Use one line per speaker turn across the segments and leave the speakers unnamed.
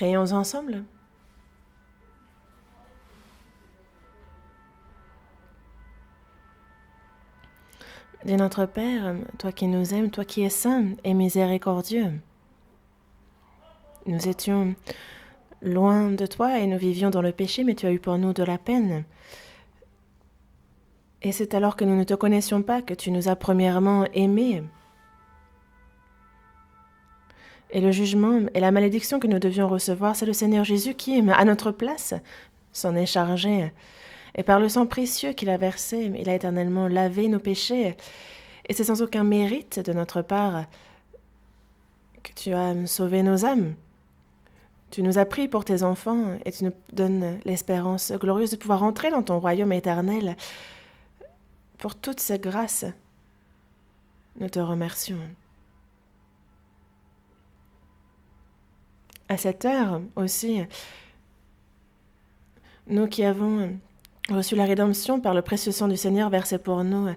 Prions ensemble. Dis notre Père, toi qui nous aimes, toi qui es saint et miséricordieux. Nous étions loin de toi et nous vivions dans le péché, mais tu as eu pour nous de la peine. Et c'est alors que nous ne te connaissions pas que tu nous as premièrement aimés. Et le jugement et la malédiction que nous devions recevoir, c'est le Seigneur Jésus qui, à notre place, s'en est chargé. Et par le sang précieux qu'il a versé, il a éternellement lavé nos péchés. Et c'est sans aucun mérite de notre part que tu as sauvé nos âmes. Tu nous as pris pour tes enfants et tu nous donnes l'espérance glorieuse de pouvoir entrer dans ton royaume éternel. Pour toutes ces grâces, nous te remercions. À cette heure aussi, nous qui avons reçu la rédemption par le précieux sang du Seigneur versé pour nous,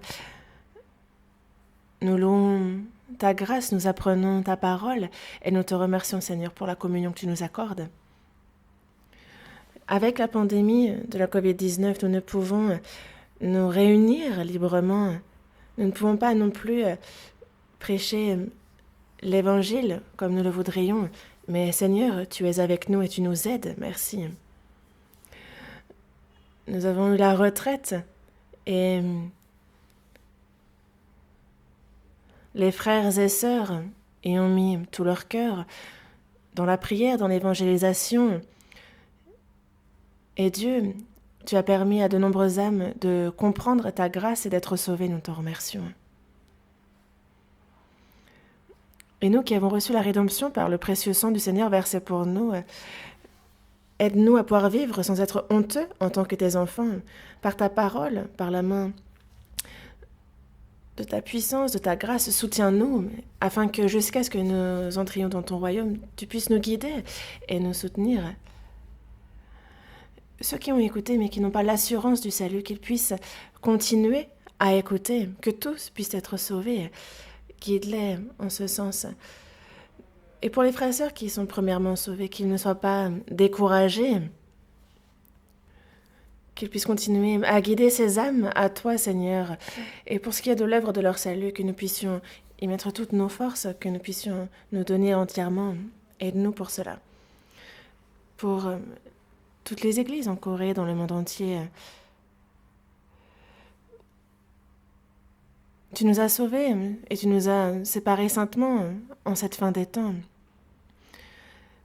nous louons ta grâce, nous apprenons ta parole et nous te remercions, Seigneur, pour la communion que tu nous accordes. Avec la pandémie de la COVID-19, nous ne pouvons nous réunir librement. Nous ne pouvons pas non plus prêcher l'Évangile comme nous le voudrions. Mais Seigneur, tu es avec nous et tu nous aides. Merci. Nous avons eu la retraite et les frères et sœurs y ont mis tout leur cœur dans la prière, dans l'évangélisation. Et Dieu, tu as permis à de nombreuses âmes de comprendre ta grâce et d'être sauvées. Nous te remercions. Et nous qui avons reçu la rédemption par le précieux sang du Seigneur versé pour nous, aide-nous à pouvoir vivre sans être honteux en tant que tes enfants, par ta parole, par la main de ta puissance, de ta grâce, soutiens-nous, afin que jusqu'à ce que nous entrions dans ton royaume, tu puisses nous guider et nous soutenir. Ceux qui ont écouté mais qui n'ont pas l'assurance du salut, qu'ils puissent continuer à écouter, que tous puissent être sauvés. Guide-les en ce sens. Et pour les frères et sœurs qui sont premièrement sauvés, qu'ils ne soient pas découragés, qu'ils puissent continuer à guider ces âmes à toi, Seigneur. Et pour ce qui est de l'œuvre de leur salut, que nous puissions y mettre toutes nos forces, que nous puissions nous donner entièrement. Aide-nous pour cela. Pour toutes les églises en Corée, dans le monde entier. Tu nous as sauvés et tu nous as séparés saintement en cette fin des temps.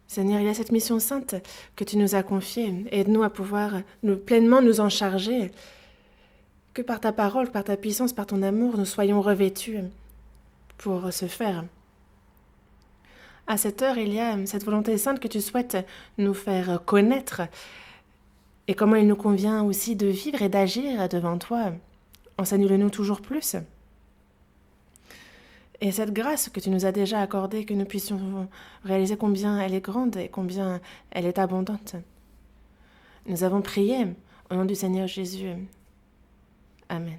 Seigneur, il y a cette mission sainte que tu nous as confiée. Aide-nous à pouvoir pleinement nous en charger. Que par ta parole, par ta puissance, par ton amour, nous soyons revêtus pour ce faire. À cette heure, il y a cette volonté sainte que tu souhaites nous faire connaître et comment il nous convient aussi de vivre et d'agir devant toi. Enseigne-le-nous toujours plus. Et cette grâce que tu nous as déjà accordée, que nous puissions réaliser combien elle est grande et combien elle est abondante. Nous avons prié au nom du Seigneur Jésus. Amen.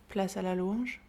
Place à la louange.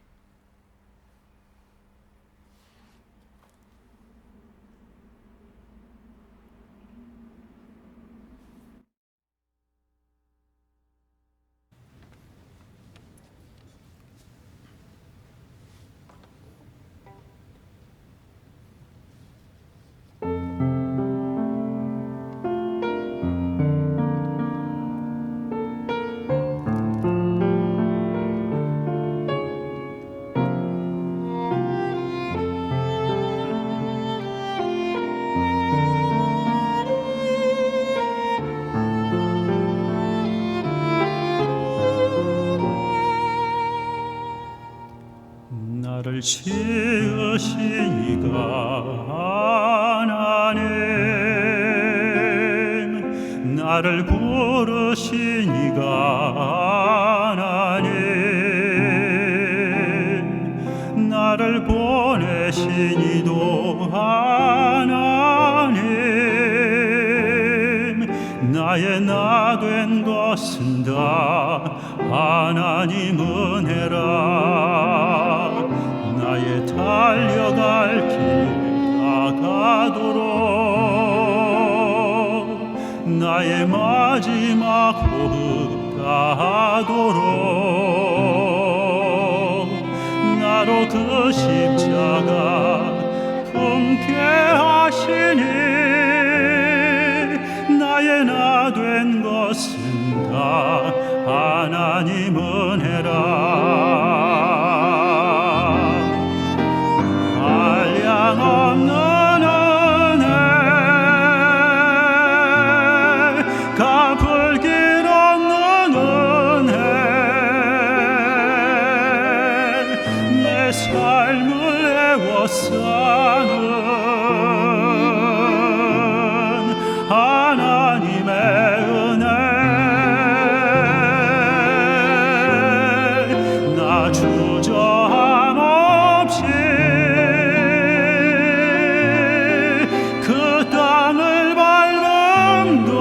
나를 지으시니가 하나님 나를 부르시니가 하나님 나를 보내시니도 하나님 나의 나 된 것은 다 하나님 은혜라 나의 달려갈 길 다가도록 나의 마지막 호흡 다하도록 나로 그 십자가 품게 하시니 나의 나 된 것은 다 하나님 은혜라 한량없는 은혜 갚을 길 없는 은혜 내 삶을 애워싸는 하나님의 은혜 나 주저함 없이 그 땅을 밟음도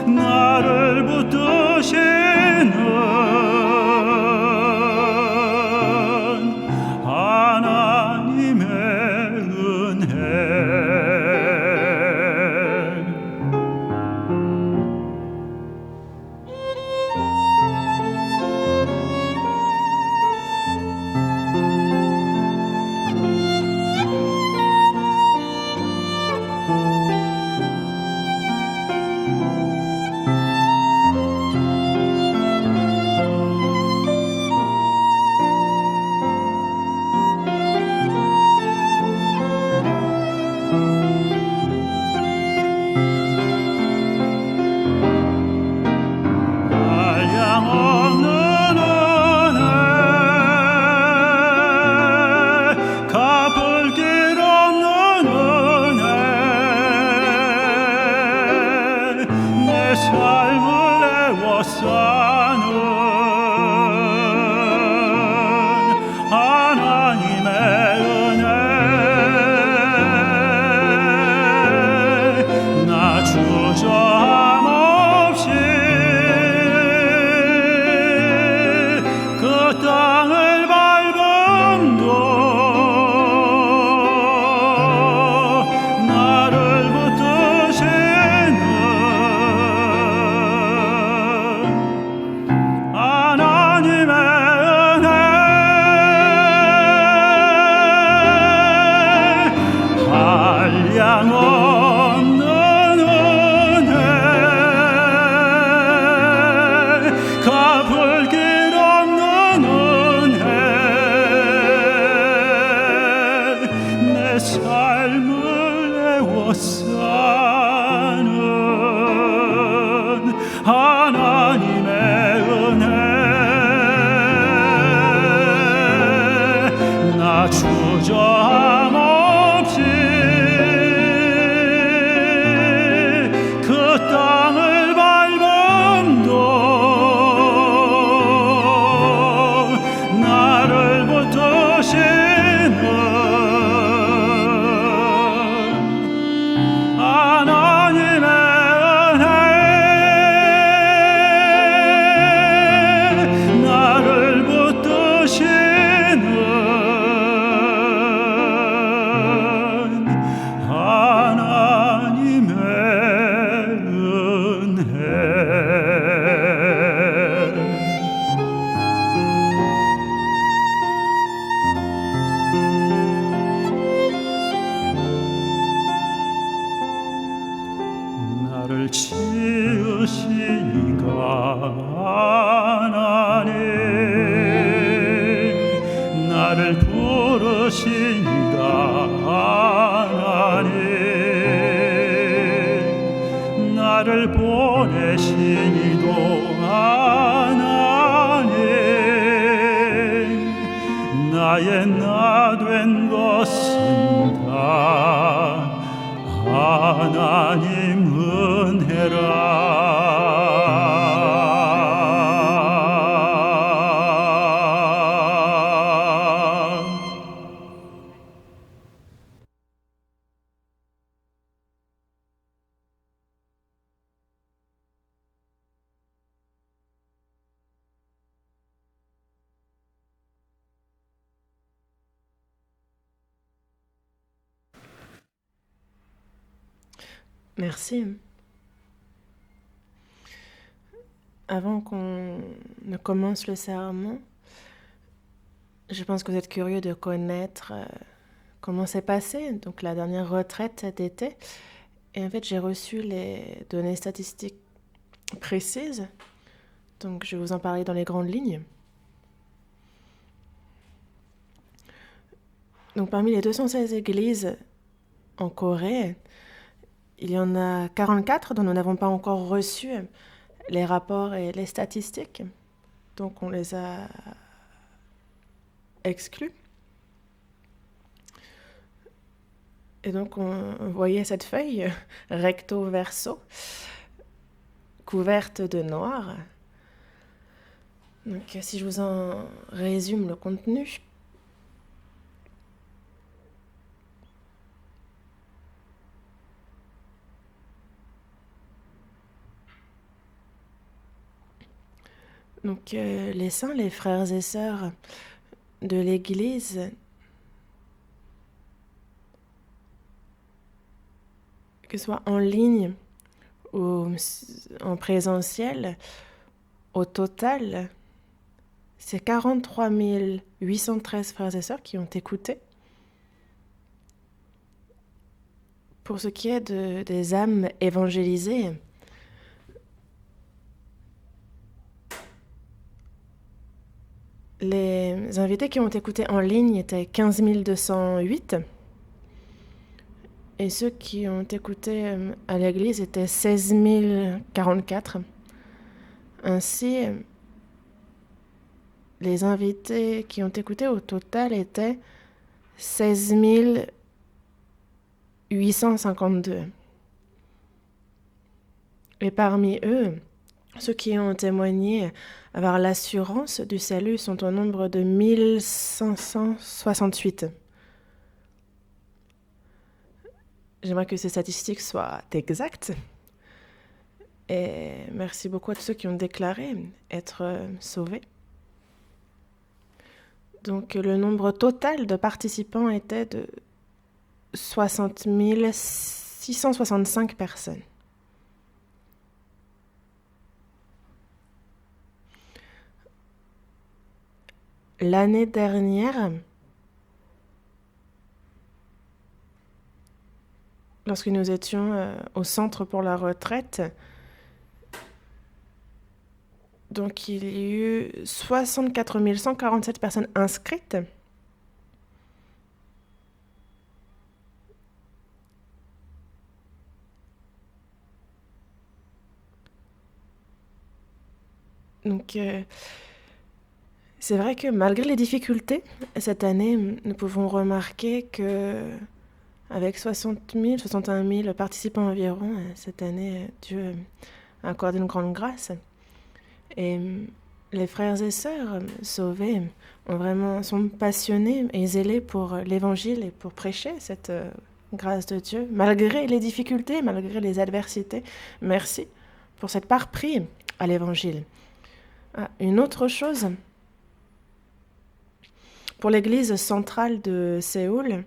나를 붙드시는 하나님의 은혜 한량없는 은혜 갚을 길 없는 은혜 내 삶을 애워싸는 하나님의 은혜 나 주저함 없이 그 땅을 밟음도 나를 붙드시는 하나님의 은혜 한량없는 은혜 갚을 길 없는 은혜 내 삶을 애워싸는 하나님의 은혜 나 주저함 없이 그 땅을 밟음도 나를 붙드시는 하나님의 은혜 나를 붙드시는 하나님의 은혜 나를 지으시니가 하나님 나를 부르시니가 하나님 나를 보내시니도 하나님 나의 나 된 것은 다 하나님 은혜라
Merci. Avant qu'on ne commence le sermon, je pense que vous êtes curieux de connaître comment s'est passé donc la dernière retraite cet été. Et en fait, j'ai reçu les données statistiques précises. Donc, je vais vous en parler dans les grandes lignes. Donc, parmi les 216 églises en Corée, il y en a 44 dont nous n'avons pas encore reçu les rapports et les statistiques. Donc, on les a exclus. Et donc, on voyait cette feuille recto verso, couverte de noir. Donc, si je vous en résume le contenu. Donc, les saints, les frères et sœurs de l'Église, que ce soit en ligne ou en présentiel, au total, c'est 43 813 frères et sœurs qui ont écouté. Pour ce qui est des âmes évangélisées, les invités qui ont écouté en ligne étaient 15 208 et ceux qui ont écouté à l'église étaient 16 044. Ainsi, les invités qui ont écouté au total étaient 16 852. Et parmi eux, ceux qui ont témoigné avoir l'assurance du salut sont au nombre de 1568. J'aimerais que ces statistiques soient exactes. Et merci beaucoup à tous ceux qui ont déclaré être sauvés. Donc le nombre total de participants était de 60 665 personnes. L'année dernière, lorsque nous étions au centre pour la retraite, donc il y a eu 64 147 personnes inscrites. Donc c'est vrai que malgré les difficultés, cette année, nous pouvons remarquer que avec 60 000, 61 000 participants environ, cette année, Dieu a accordé une grande grâce. Et les frères et sœurs sauvés sont passionnés et zélés pour l'évangile et pour prêcher cette grâce de Dieu, malgré les difficultés, malgré les adversités. Merci pour cette part prise à l'évangile. Une autre chose, pour l'église centrale de Séoul,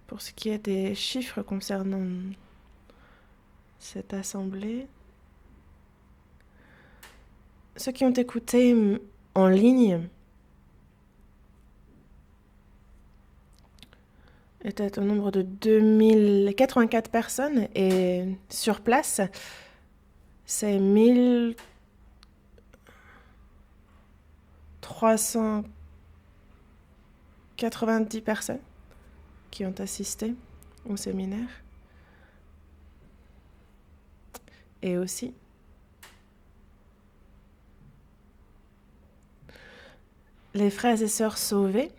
pour ce qui est des chiffres concernant cette assemblée, ceux qui ont écouté en ligne étaient au nombre de 2084 personnes et sur place, c'est 1390 personnes qui ont assisté au séminaire. Et aussi, les frères et sœurs sauvés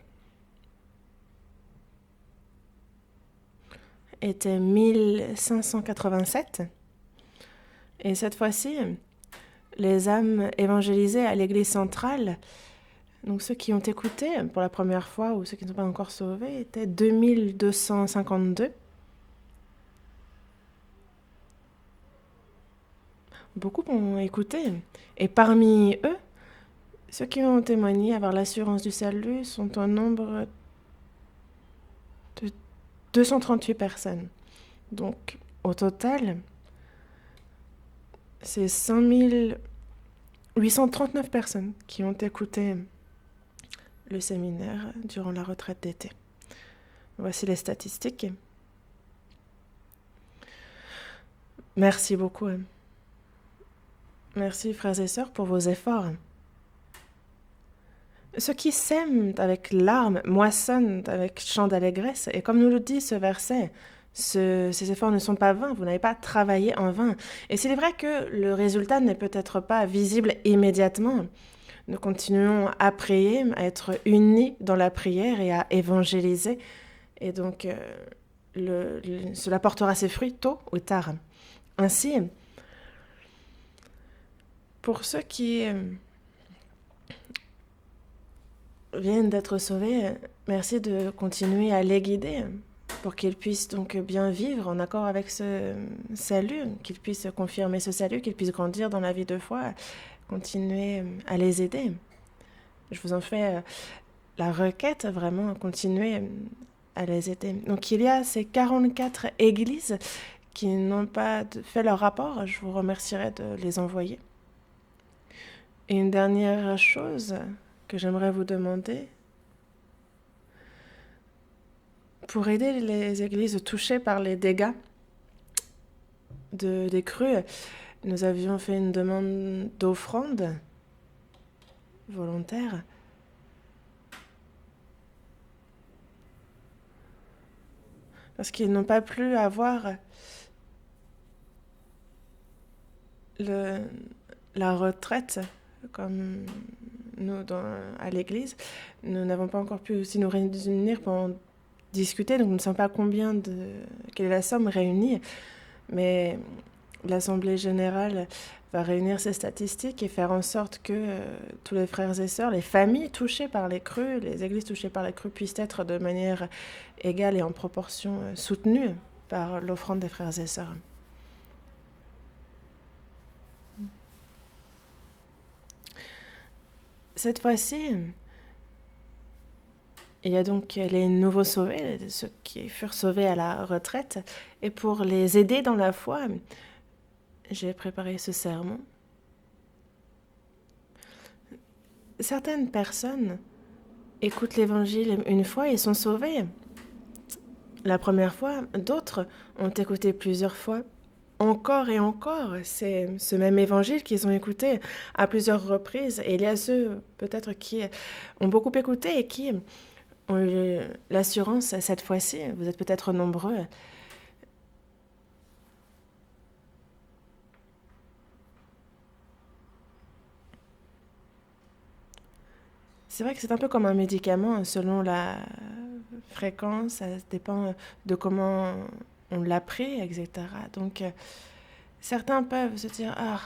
étaient 1587. Et cette fois-ci, les âmes évangélisées à l'église centrale, donc ceux qui ont écouté pour la première fois ou ceux qui ne sont pas encore sauvés, étaient 2252. Beaucoup ont écouté. Et parmi eux, ceux qui ont témoigné avoir l'assurance du salut sont au nombre de 238 personnes. Donc, Au total, c'est 839 personnes qui ont écouté le séminaire durant la retraite d'été. Voici les statistiques. Merci beaucoup. Merci, frères et sœurs, pour vos efforts. Ceux qui sèment avec larmes moissonnent avec chant d'allégresse. Et comme nous le dit ce verset, ces efforts ne sont pas vains, vous n'avez pas travaillé en vain. Et c'est vrai que le résultat n'est peut-être pas visible immédiatement. Nous continuons à prier, à être unis dans la prière et à évangéliser. Et donc, cela portera ses fruits tôt ou tard. Ainsi, pour ceux qui viennent d'être sauvés, merci de continuer à les guider pour qu'ils puissent donc bien vivre en accord avec ce salut, qu'ils puissent confirmer ce salut, qu'ils puissent grandir dans la vie de foi, continuer à les aider. Je vous en fais la requête, vraiment, continuer à les aider. Donc il y a ces 44 églises qui n'ont pas fait leur rapport, je vous remercierai de les envoyer. Et une dernière chose que j'aimerais vous demander, pour aider les églises touchées par les dégâts des crues, nous avions fait une demande d'offrande volontaire. Parce qu'ils n'ont pas pu avoir la retraite comme nous à l'église. Nous n'avons pas encore pu aussi nous réunir pour en discuter, donc nous ne savons pas quelle est la somme réunie, mais l'Assemblée générale va réunir ces statistiques et faire en sorte que tous les frères et sœurs, les familles touchées par les crues, les églises touchées par les crues puissent être de manière égale et en proportion soutenues par l'offrande des frères et sœurs. Cette fois-ci, il y a donc les nouveaux sauvés, ceux qui furent sauvés à la retraite, et pour les aider dans la foi, j'ai préparé ce sermon. Certaines personnes écoutent l'évangile une fois et sont sauvées. La première fois, d'autres ont écouté plusieurs fois. Encore et encore, c'est ce même évangile qu'ils ont écouté à plusieurs reprises. Et il y a ceux, peut-être, qui ont beaucoup écouté et qui ont eu l'assurance cette fois-ci. Vous êtes peut-être nombreux. C'est vrai que c'est un peu comme un médicament, selon la fréquence, ça dépend de comment on l'a pris, etc. Donc, certains peuvent se dire, ah,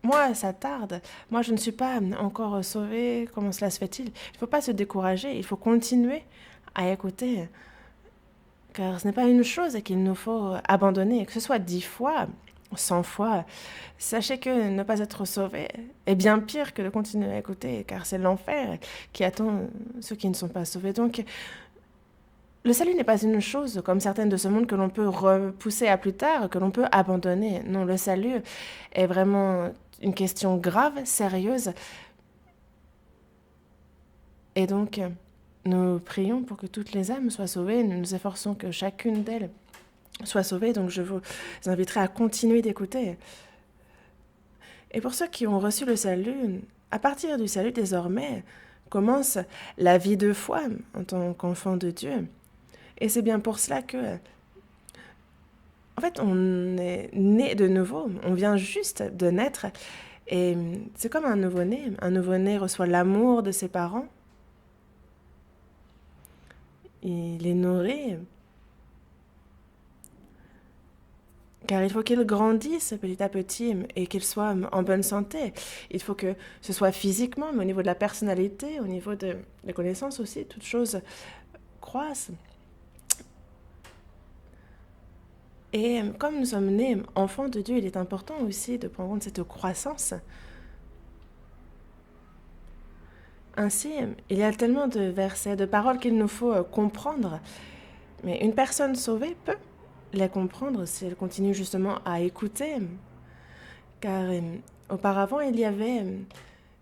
moi, ça tarde, moi, je ne suis pas encore sauvé, comment cela se fait-il? Il ne faut pas se décourager, il faut continuer à écouter, car ce n'est pas une chose qu'il nous faut abandonner, que ce soit 10 fois, 100 fois. Sachez que ne pas être sauvé est bien pire que de continuer à écouter, car c'est l'enfer qui attend ceux qui ne sont pas sauvés. Donc, le salut n'est pas une chose, comme certaines de ce monde, que l'on peut repousser à plus tard, que l'on peut abandonner. Non, le salut est vraiment une question grave, sérieuse. Et donc, nous prions pour que toutes les âmes soient sauvées. Nous nous efforçons que chacune d'elles soit sauvée. Donc, je vous inviterai à continuer d'écouter. Et pour ceux qui ont reçu le salut, à partir du salut désormais, commence la vie de foi en tant qu'enfant de Dieu. Et c'est bien pour cela que, en fait, on est né de nouveau, on vient juste de naître, et c'est comme un nouveau-né. Un nouveau-né reçoit l'amour de ses parents, il est nourri, car il faut qu'il grandisse petit à petit et qu'il soit en bonne santé. Il faut que ce soit physiquement, mais au niveau de la personnalité, au niveau de la connaissance aussi, toutes choses croissent. Et comme nous sommes nés enfants de Dieu, il est important aussi de prendre en compte cette croissance. Ainsi, il y a tellement de versets, de paroles qu'il nous faut comprendre. Mais une personne sauvée peut les comprendre si elles continuent justement à écouter. Car auparavant, il y avait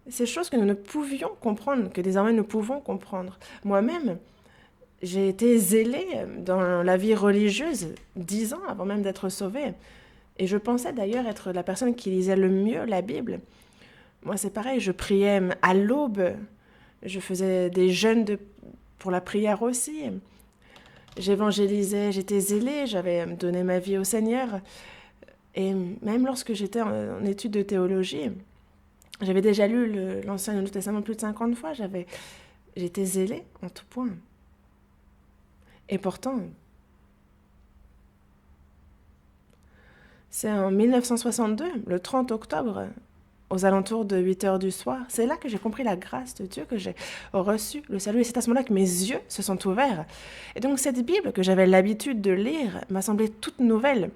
ces choses que nous ne pouvions comprendre, que désormais nous pouvons comprendre. Moi-même, j'ai été zélée dans la vie religieuse 10 ans avant même d'être sauvée. Et je pensais d'ailleurs être la personne qui lisait le mieux la Bible. Moi, c'est pareil, je priais à l'aube, je faisais des jeûnes pour la prière aussi. J'évangélisais, j'étais zélée, j'avais donné ma vie au Seigneur. Et même lorsque j'étais en études de théologie, j'avais déjà lu l'Ancien et le Nouveau Testament plus de 50 fois. J'étais zélée en tout point. Et pourtant, c'est en 1962, le 30 octobre, aux alentours de 8 heures du soir, c'est là que j'ai compris la grâce de Dieu, que j'ai reçu le salut. Et c'est à ce moment-là que mes yeux se sont ouverts. Et donc cette Bible que j'avais l'habitude de lire m'a semblé toute nouvelle.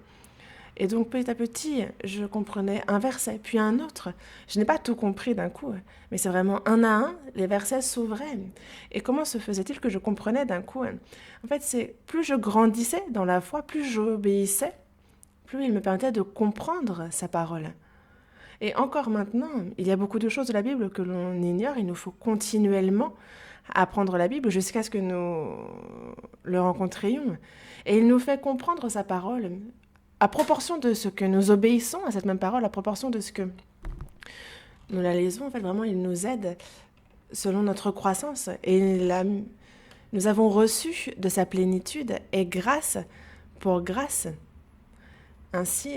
Et donc petit à petit, je comprenais un verset, puis un autre. Je n'ai pas tout compris d'un coup, mais c'est vraiment un à un, les versets s'ouvraient. Et comment se faisait-il que je comprenais d'un coup? En fait, c'est plus je grandissais dans la foi, plus j'obéissais, plus il me permettait de comprendre sa parole. Et encore maintenant, il y a beaucoup de choses de la Bible que l'on ignore. Il nous faut continuellement apprendre la Bible jusqu'à ce que nous le rencontrions. Et il nous fait comprendre sa parole à proportion de ce que nous obéissons à cette même parole, à proportion de ce que nous la lisons. En fait, vraiment, il nous aide selon notre croissance. Et nous avons reçu de sa plénitude et grâce pour grâce. Ainsi,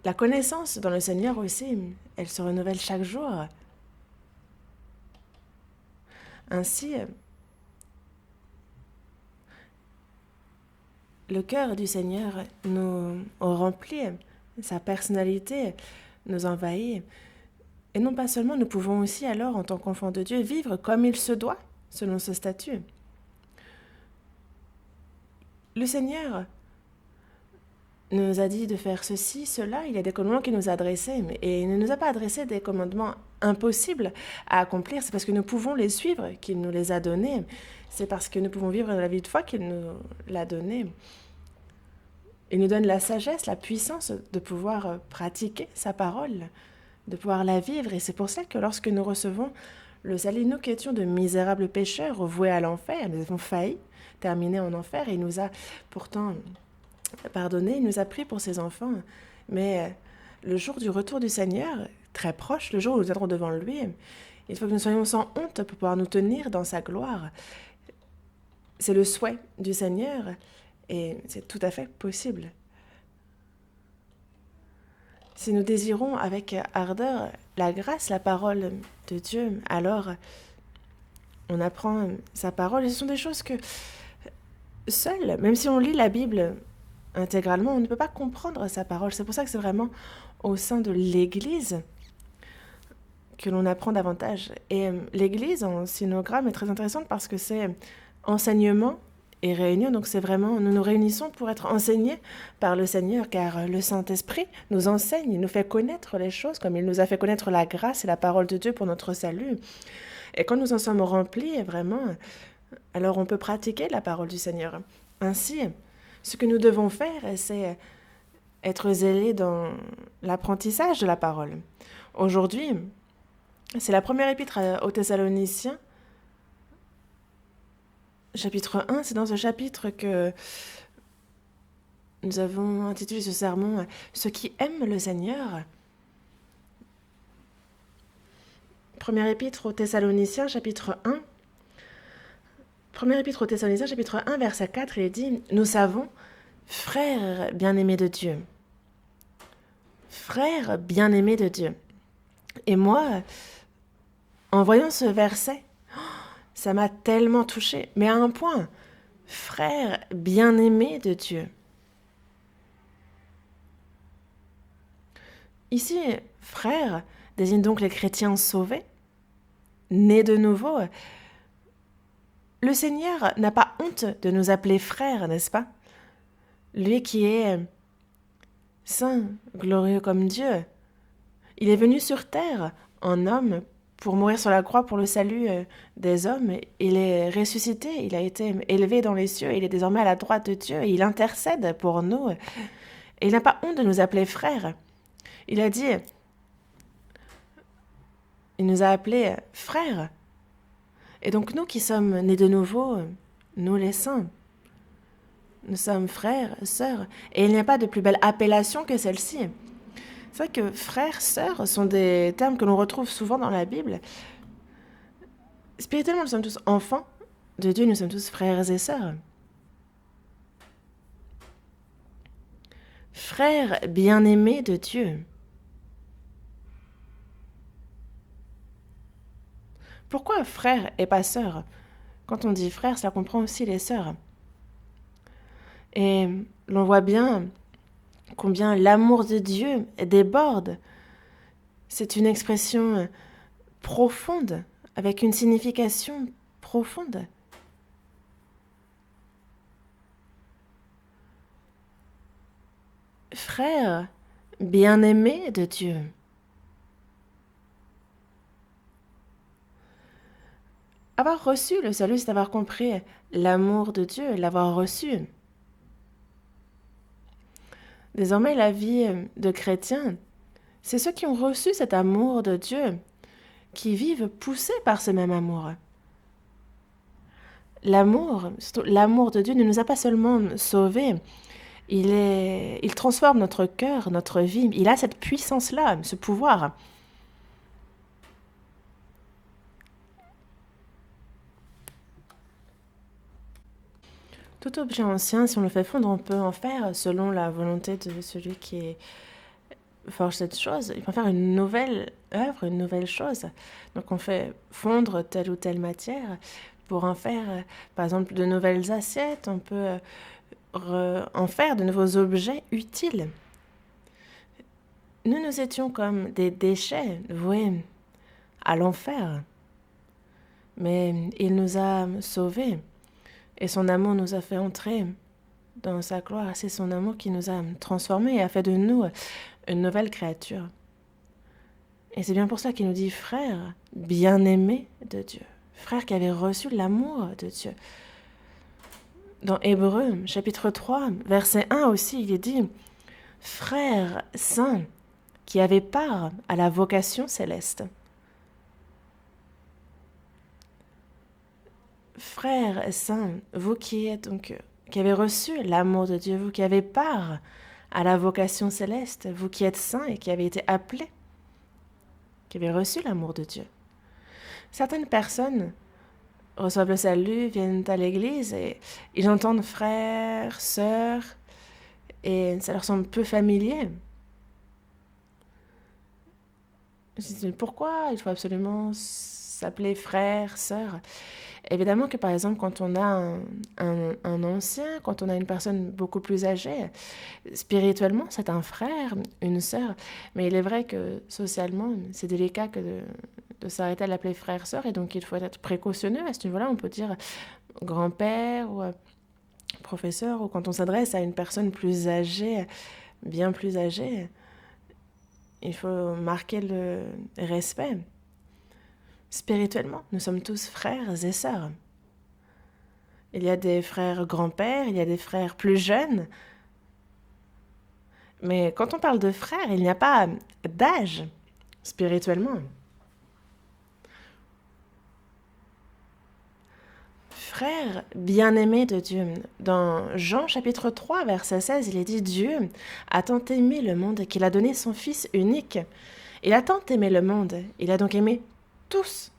la connaissance dans le Seigneur aussi, elle se renouvelle chaque jour. Ainsi, le cœur du Seigneur nous remplit, sa personnalité nous envahit. Et non pas seulement, nous pouvons aussi alors, en tant qu'enfants de Dieu, vivre comme il se doit, selon ce statut. Le Seigneur nous a dit de faire ceci, cela. Il y a des commandements qu'il nous a adressés, et il ne nous a pas adressé des commandements impossibles à accomplir. C'est parce que nous pouvons les suivre qu'il nous les a donnés. C'est parce que nous pouvons vivre la vie de foi qu'il nous l'a donnée. Il nous donne la sagesse, la puissance de pouvoir pratiquer sa parole, de pouvoir la vivre. Et c'est pour ça que lorsque nous recevons le salut, nous qui étions de misérables pécheurs voués à l'enfer, nous avons failli terminer en enfer, et il nous a pourtant pardonné, il nous a pris pour ses enfants. Mais le jour du retour du Seigneur, très proche, le jour où nous viendrons devant lui, il faut que nous soyons sans honte pour pouvoir nous tenir dans sa gloire. C'est le souhait du Seigneur et c'est tout à fait possible. Si nous désirons avec ardeur la grâce, la parole de Dieu, alors on apprend sa parole. Et ce sont des choses que seul, même si on lit la Bible intégralement, on ne peut pas comprendre sa parole. C'est pour ça que c'est vraiment au sein de l'Église que l'on apprend davantage. Et l'Église en synogramme est très intéressante parce que c'est enseignement et réunion. Donc c'est vraiment, nous nous réunissons pour être enseignés par le Seigneur, car le Saint-Esprit nous enseigne, il nous fait connaître les choses comme il nous a fait connaître la grâce et la parole de Dieu pour notre salut. Et quand nous en sommes remplis, vraiment, alors on peut pratiquer la parole du Seigneur. Ainsi, ce que nous devons faire, c'est être zélés dans l'apprentissage de la parole. Aujourd'hui, c'est la première épître aux Thessaloniciens, chapitre 1. C'est dans ce chapitre que nous avons intitulé ce sermon « Ceux qui aiment le Seigneur ». Première épître aux Thessaloniciens, chapitre 1. Première épître aux Thessaloniciens, chapitre 1, verset 4, il est dit « Nous savons, frères bien-aimés de Dieu. » Frères bien-aimés de Dieu. Et moi, en voyant ce verset, ça m'a tellement touchée, mais à un point, frères bien-aimés de Dieu. Ici, frères désigne donc les chrétiens sauvés, nés de nouveau. Le Seigneur n'a pas honte de nous appeler frères, n'est-ce pas? Lui qui est saint, glorieux comme Dieu. Il est venu sur terre en homme pour mourir sur la croix pour le salut des hommes. Il est ressuscité, il a été élevé dans les cieux, il est désormais à la droite de Dieu et il intercède pour nous. Et il n'a pas honte de nous appeler frères. Il a dit, il nous a appelés frères. Et donc nous qui sommes nés de nouveau, nous les saints, nous sommes frères, sœurs. Et il n'y a pas de plus belle appellation que celle-ci. C'est vrai que frères, sœurs sont des termes que l'on retrouve souvent dans la Bible. Spirituellement, nous sommes tous enfants de Dieu, nous sommes tous frères et sœurs. Frères bien-aimés de Dieu. Pourquoi frère et pas sœur? Quand on dit frère, ça comprend aussi les sœurs. Et l'on voit bien combien l'amour de Dieu déborde. C'est une expression profonde, avec une signification profonde. Frère bien-aimé de Dieu. Avoir reçu le salut, c'est avoir compris l'amour de Dieu, l'avoir reçu. Désormais, la vie de chrétien, c'est ceux qui ont reçu cet amour de Dieu, qui vivent poussés par ce même amour. L'amour, surtout l'amour de Dieu, ne nous a pas seulement sauvés, il transforme notre cœur, notre vie. Il a cette puissance-là, ce pouvoir. Tout objet ancien, si on le fait fondre, on peut en faire, selon la volonté de celui qui forge cette chose, il peut faire une nouvelle œuvre, une nouvelle chose. Donc on fait fondre telle ou telle matière pour en faire, par exemple, de nouvelles assiettes, on peut en faire de nouveaux objets utiles. Nous étions comme des déchets voués à l'enfer, mais il nous a sauvés. Et son amour nous a fait entrer dans sa gloire. C'est son amour qui nous a transformés et a fait de nous une nouvelle créature. Et c'est bien pour ça qu'il nous dit frère bien-aimé de Dieu. Frère qui avait reçu l'amour de Dieu. Dans Hébreux, chapitre 3, verset 1 aussi, il est dit frère saint qui avait part à la vocation céleste. Frères saints, vous qui êtes donc qui avez reçu l'amour de Dieu, vous qui avez part à la vocation céleste, vous qui êtes saints et qui avez été appelés, qui avez reçu l'amour de Dieu. Certaines personnes reçoivent le salut, viennent à l'église et ils entendent frères, sœurs, et ça leur semble peu familier. Je dis, pourquoi il faut absolument s'appeler frère, sœur? Évidemment que par exemple quand on a un ancien, quand on a une personne beaucoup plus âgée, spirituellement c'est un frère, une sœur, mais il est vrai que socialement c'est délicat que de s'arrêter à l'appeler frère, sœur, et donc il faut être précautionneux à ce niveau-là. On peut dire grand-père ou professeur, ou quand on s'adresse à une personne plus âgée, bien plus âgée, il faut marquer le respect. Spirituellement, nous sommes tous frères et sœurs. Il y a des frères grands-pères, il y a des frères plus jeunes. Mais quand on parle de frères, il n'y a pas d'âge spirituellement. Frères bien-aimés de Dieu. Dans Jean chapitre 3, verset 16, il est dit « Dieu a tant aimé le monde qu'il a donné son Fils unique. Il a tant aimé le monde, il a donc aimé tous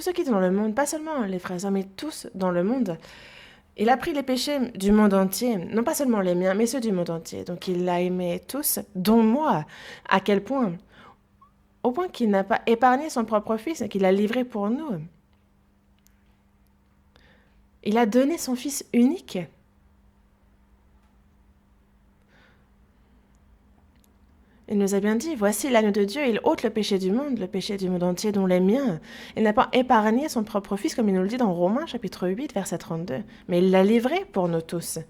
ceux qui sont dans le monde, pas seulement les frères, mais tous dans le monde. Il a pris les péchés du monde entier, non pas seulement les miens, mais ceux du monde entier. Donc il l'a aimé tous, dont moi. À quel point? Au point qu'il n'a pas épargné son propre Fils et qu'il l'a livré pour nous. Il a donné son Fils unique. Il nous a bien dit, voici l'agneau de Dieu, il ôte le péché du monde entier, dont les miens. Il n'a pas épargné son propre Fils, comme il nous le dit dans Romains, chapitre 8, verset 32. Mais il l'a livré pour nous tous.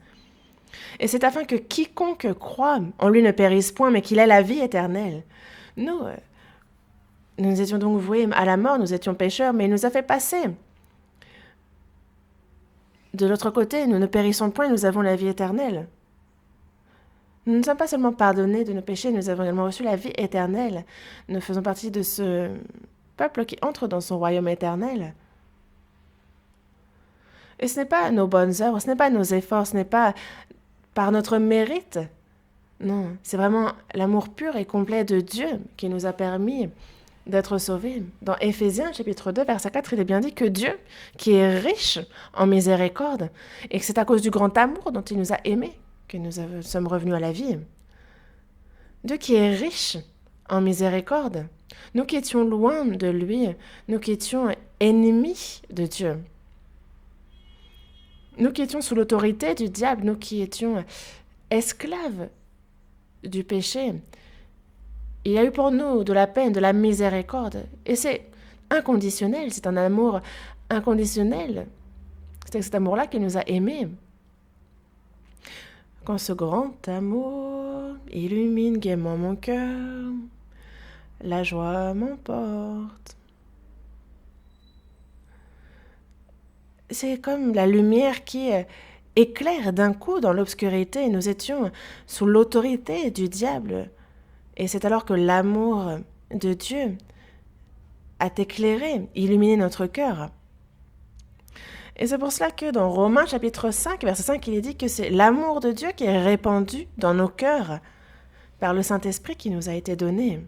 Et c'est afin que quiconque croit en lui ne périsse point, mais qu'il ait la vie éternelle. Nous, Nous étions donc voués à la mort, nous étions pécheurs, mais il nous a fait passer. De l'autre côté, nous ne périssons point, nous avons la vie éternelle. Nous ne sommes pas seulement pardonnés de nos péchés, nous avons également reçu la vie éternelle. Nous faisons partie de ce peuple qui entre dans son royaume éternel. Et ce n'est pas nos bonnes œuvres, ce n'est pas nos efforts, ce n'est pas par notre mérite. Non, c'est vraiment l'amour pur et complet de Dieu qui nous a permis d'être sauvés. Dans Éphésiens chapitre 2, verset 4, il est bien dit que Dieu, qui est riche en miséricorde, et que c'est à cause du grand amour dont il nous a aimés que nous sommes revenus à la vie. Dieu qui est riche en miséricorde, nous qui étions loin de lui, nous qui étions ennemis de Dieu, nous qui étions sous l'autorité du diable, nous qui étions esclaves du péché, il y a eu pour nous de la peine, de la miséricorde. Et c'est inconditionnel, c'est un amour inconditionnel. C'est cet amour-là qui nous a aimés. Quand ce grand amour illumine gaiement mon cœur, la joie m'emporte. C'est comme la lumière qui éclaire d'un coup dans l'obscurité. Nous étions sous l'autorité du diable. Et c'est alors que l'amour de Dieu a éclairé, illuminé notre cœur. Et c'est pour cela que dans Romains chapitre 5, verset 5, il est dit que c'est l'amour de Dieu qui est répandu dans nos cœurs par le Saint-Esprit qui nous a été donné.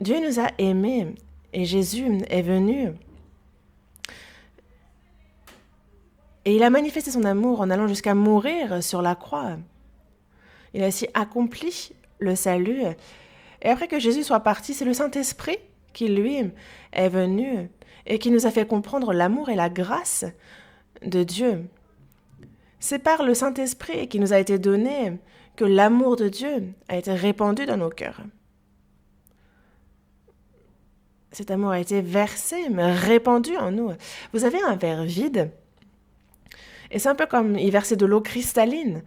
Dieu nous a aimés et Jésus est venu. Et il a manifesté son amour en allant jusqu'à mourir sur la croix. Il a ainsi accompli le salut. Et après que Jésus soit parti, c'est le Saint-Esprit qui, lui, est venu et qui nous a fait comprendre l'amour et la grâce de Dieu. C'est par le Saint-Esprit qui nous a été donné que l'amour de Dieu a été répandu dans nos cœurs. Cet amour a été versé, mais répandu en nous. Vous avez un verre vide, et c'est un peu comme y verser de l'eau cristalline.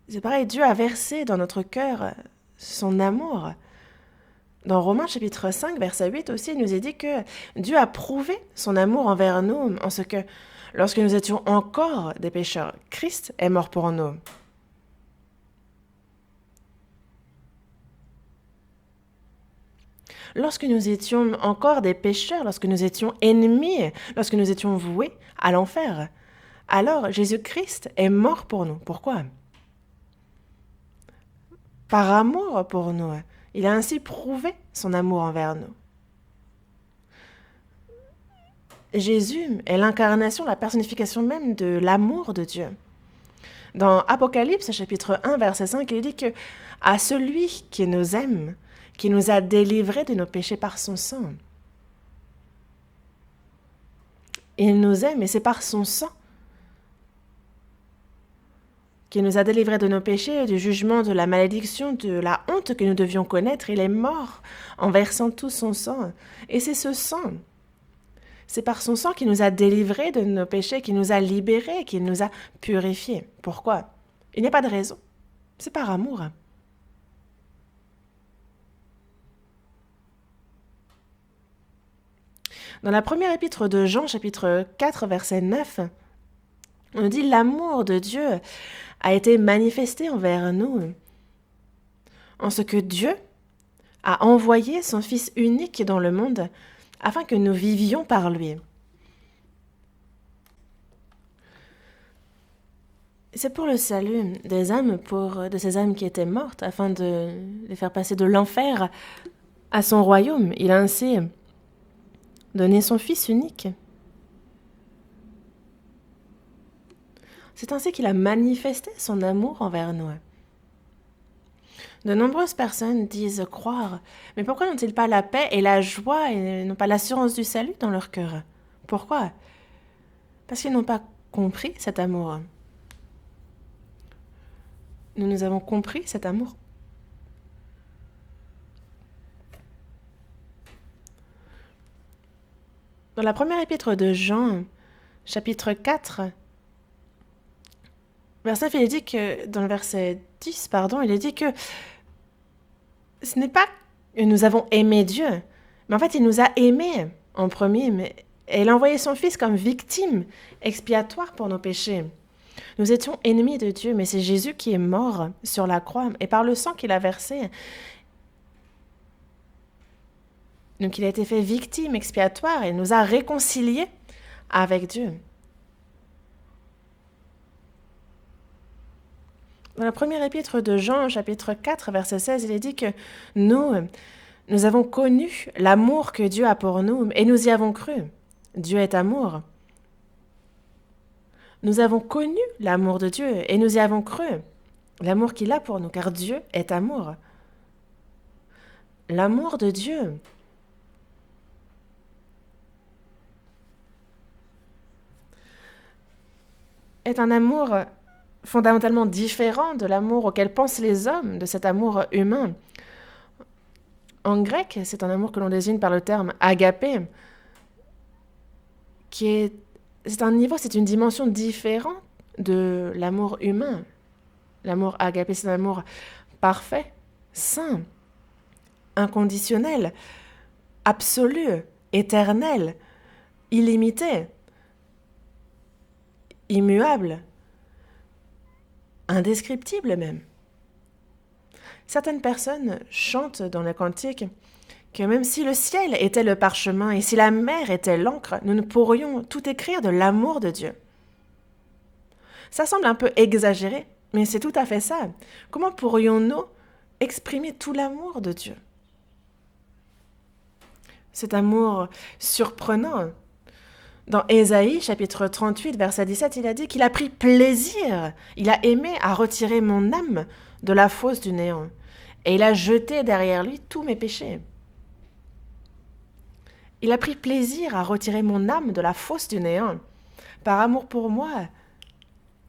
C'est pareil, Dieu a versé dans notre cœur son amour. Dans Romains chapitre 5, verset 8 aussi, il nous est dit que Dieu a prouvé son amour envers nous en ce que, lorsque nous étions encore des pécheurs, Christ est mort pour nous. Lorsque nous étions encore des pécheurs, lorsque nous étions ennemis, lorsque nous étions voués à l'enfer, alors Jésus-Christ est mort pour nous. Pourquoi ? Par amour pour nous. Il a ainsi prouvé son amour envers nous. Jésus est l'incarnation, la personnification même de l'amour de Dieu. Dans Apocalypse, chapitre 1, verset 5, il dit que à celui qui nous aime, qui nous a délivrés de nos péchés par son sang. Il nous aime et c'est par son sang qui nous a délivrés de nos péchés, du jugement, de la malédiction, de la honte que nous devions connaître. Il est mort en versant tout son sang. Et c'est ce sang, c'est par son sang qui nous a délivrés de nos péchés, qui nous a libérés, qui nous a purifiés. Pourquoi ? Il n'y a pas de raison. C'est par amour. Dans la première épître de Jean, chapitre 4, verset 9, on nous dit « L'amour de Dieu a été manifesté envers nous, en ce que Dieu a envoyé son Fils unique dans le monde, afin que nous vivions par lui. » C'est pour le salut des âmes, de ces âmes qui étaient mortes, afin de les faire passer de l'enfer à son royaume. Il a ainsi donné son Fils unique. C'est ainsi qu'il a manifesté son amour envers nous. De nombreuses personnes disent croire, mais pourquoi n'ont-ils pas la paix et la joie et n'ont pas l'assurance du salut dans leur cœur ? Pourquoi ? Parce qu'ils n'ont pas compris cet amour. Nous avons compris cet amour. Dans la première épître de Jean, chapitre 4, verset 9, il est dit que, dans le verset 10, il est dit que ce n'est pas nous avons aimé Dieu. Mais en fait, il nous a aimés en premier, et il a envoyé son Fils comme victime expiatoire pour nos péchés. Nous étions ennemis de Dieu, mais c'est Jésus qui est mort sur la croix, et par le sang qu'il a versé, donc il a été fait victime expiatoire et nous a réconciliés avec Dieu. Dans la première épître de Jean, chapitre 4, verset 16, il est dit que nous avons connu l'amour que Dieu a pour nous et nous y avons cru. Dieu est amour. Nous avons connu l'amour de Dieu et nous y avons cru. L'amour qu'il a pour nous, car Dieu est amour. L'amour de Dieu est un amour fondamentalement différent de l'amour auquel pensent les hommes, de cet amour humain. En grec, c'est un amour que l'on désigne par le terme agapé, c'est un niveau, c'est une dimension différente de l'amour humain. L'amour agapé, c'est un amour parfait, saint, inconditionnel, absolu, éternel, illimité, immuable, indescriptible même. Certaines personnes chantent dans le cantique que même si le ciel était le parchemin et si la mer était l'encre, nous ne pourrions tout écrire de l'amour de Dieu. Ça semble un peu exagéré, mais c'est tout à fait ça. Comment pourrions-nous exprimer tout l'amour de Dieu? Cet amour surprenant. Dans Ésaïe, chapitre 38, verset 17, il a dit qu'il a pris plaisir, il a aimé à retirer mon âme de la fosse du néant, et il a jeté derrière lui tous mes péchés. Il a pris plaisir à retirer mon âme de la fosse du néant. Par amour pour moi,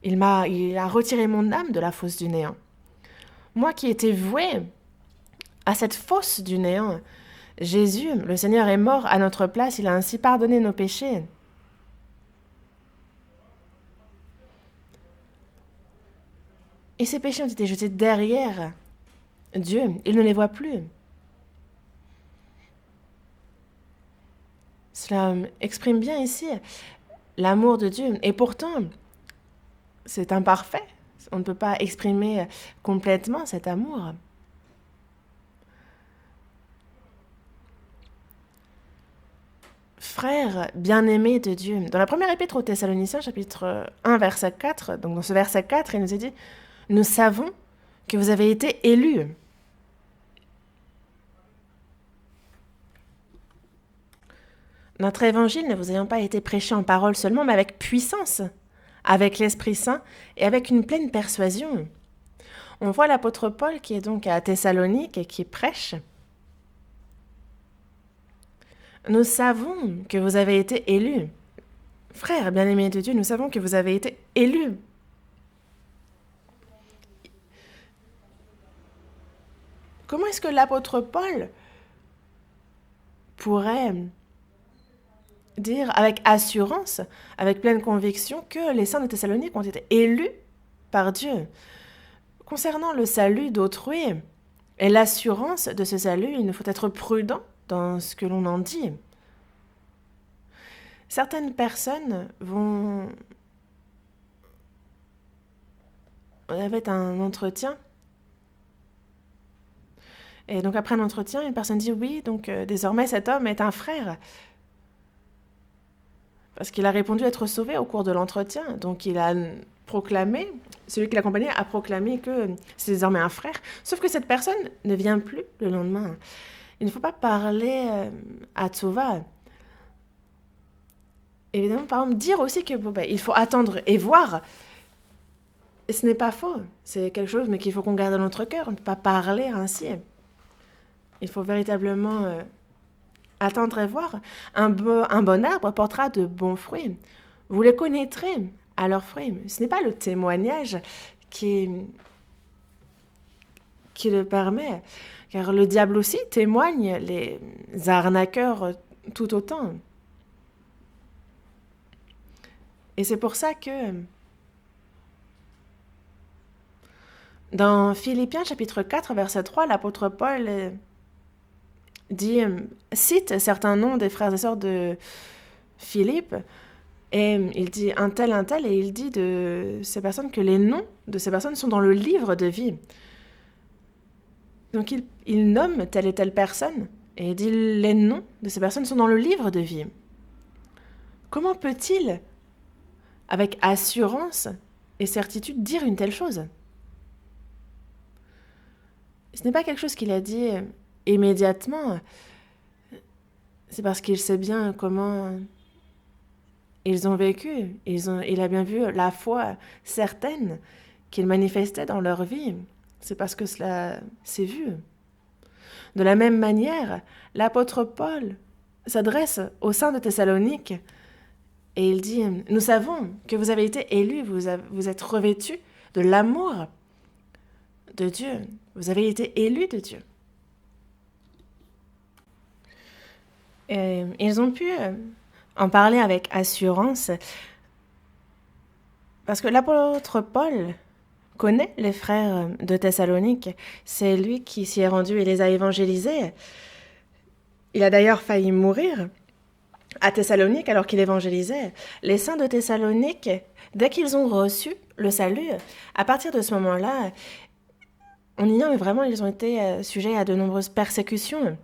il a retiré mon âme de la fosse du néant. Moi qui étais voué à cette fosse du néant, Jésus, le Seigneur, est mort à notre place, il a ainsi pardonné nos péchés. Et ces péchés ont été jetés derrière Dieu, il ne les voit plus. Cela exprime bien ici l'amour de Dieu. Et pourtant, c'est imparfait. On ne peut pas exprimer complètement cet amour. Frères bien-aimés de Dieu, dans la première épître aux Thessaloniciens, chapitre 1, verset 4, donc dans ce verset 4, il nous est dit « Nous savons que vous avez été élus ». Notre évangile ne vous ayant pas été prêché en parole seulement, mais avec puissance, avec l'Esprit Saint et avec une pleine persuasion. On voit l'apôtre Paul qui est donc à Thessalonique et qui prêche. Nous savons que vous avez été élus. Frères bien-aimés de Dieu, nous savons que vous avez été élus. Comment est-ce que l'apôtre Paul pourrait dire avec assurance, avec pleine conviction, que les saints de Thessalonique ont été élus par Dieu? Concernant le salut d'autrui et l'assurance de ce salut, il nous faut être prudent dans ce que l'on en dit. Certaines personnes avaient un entretien. Et donc après un entretien, une personne dit oui, donc désormais cet homme est un frère. Parce qu'il a répondu être sauvé au cours de l'entretien. Donc il a proclamé, celui qui l'accompagnait a proclamé que c'est désormais un frère. Sauf que cette personne ne vient plus le lendemain. Il ne faut pas parler à Tsova. Évidemment, par exemple, dire aussi que il faut attendre et voir. Et ce n'est pas faux. C'est quelque chose, mais qu'il faut qu'on garde dans notre cœur. On ne peut pas parler ainsi. Il faut véritablement attendre et voir. Un bon arbre portera de bons fruits. Vous les connaîtrez à leurs fruits. Ce n'est pas le témoignage qui le permet. Car le diable aussi témoigne, les arnaqueurs tout autant. Et c'est pour ça que dans Philippiens chapitre 4, verset 3, l'apôtre Paul cite certains noms des frères et sœurs de Philippe, et il dit un tel, et il dit de ces personnes que les noms de ces personnes sont dans le livre de vie. Donc il nomme telle et telle personne, et il dit les noms de ces personnes sont dans le livre de vie. Comment peut-il, avec assurance et certitude, dire une telle chose? Ce n'est pas quelque chose qu'il a dit immédiatement, c'est parce qu'il sait bien comment ils ont vécu, il a bien vu la foi certaine qu'ils manifestaient dans leur vie. C'est parce que cela s'est vu. De la même manière, l'apôtre Paul s'adresse aux saints de Thessalonique et il dit « Nous savons que vous avez été élus, vous êtes revêtus de l'amour de Dieu. Vous avez été élus de Dieu. » Et ils ont pu en parler avec assurance parce que l'apôtre Paul connaît les frères de Thessalonique. C'est lui qui s'y est rendu et les a évangélisés. Il a d'ailleurs failli mourir à Thessalonique alors qu'il évangélisait. Les saints de Thessalonique, dès qu'ils ont reçu le salut, à partir de ce moment-là, on ignore, mais vraiment, ils ont été sujets à de nombreuses persécutions.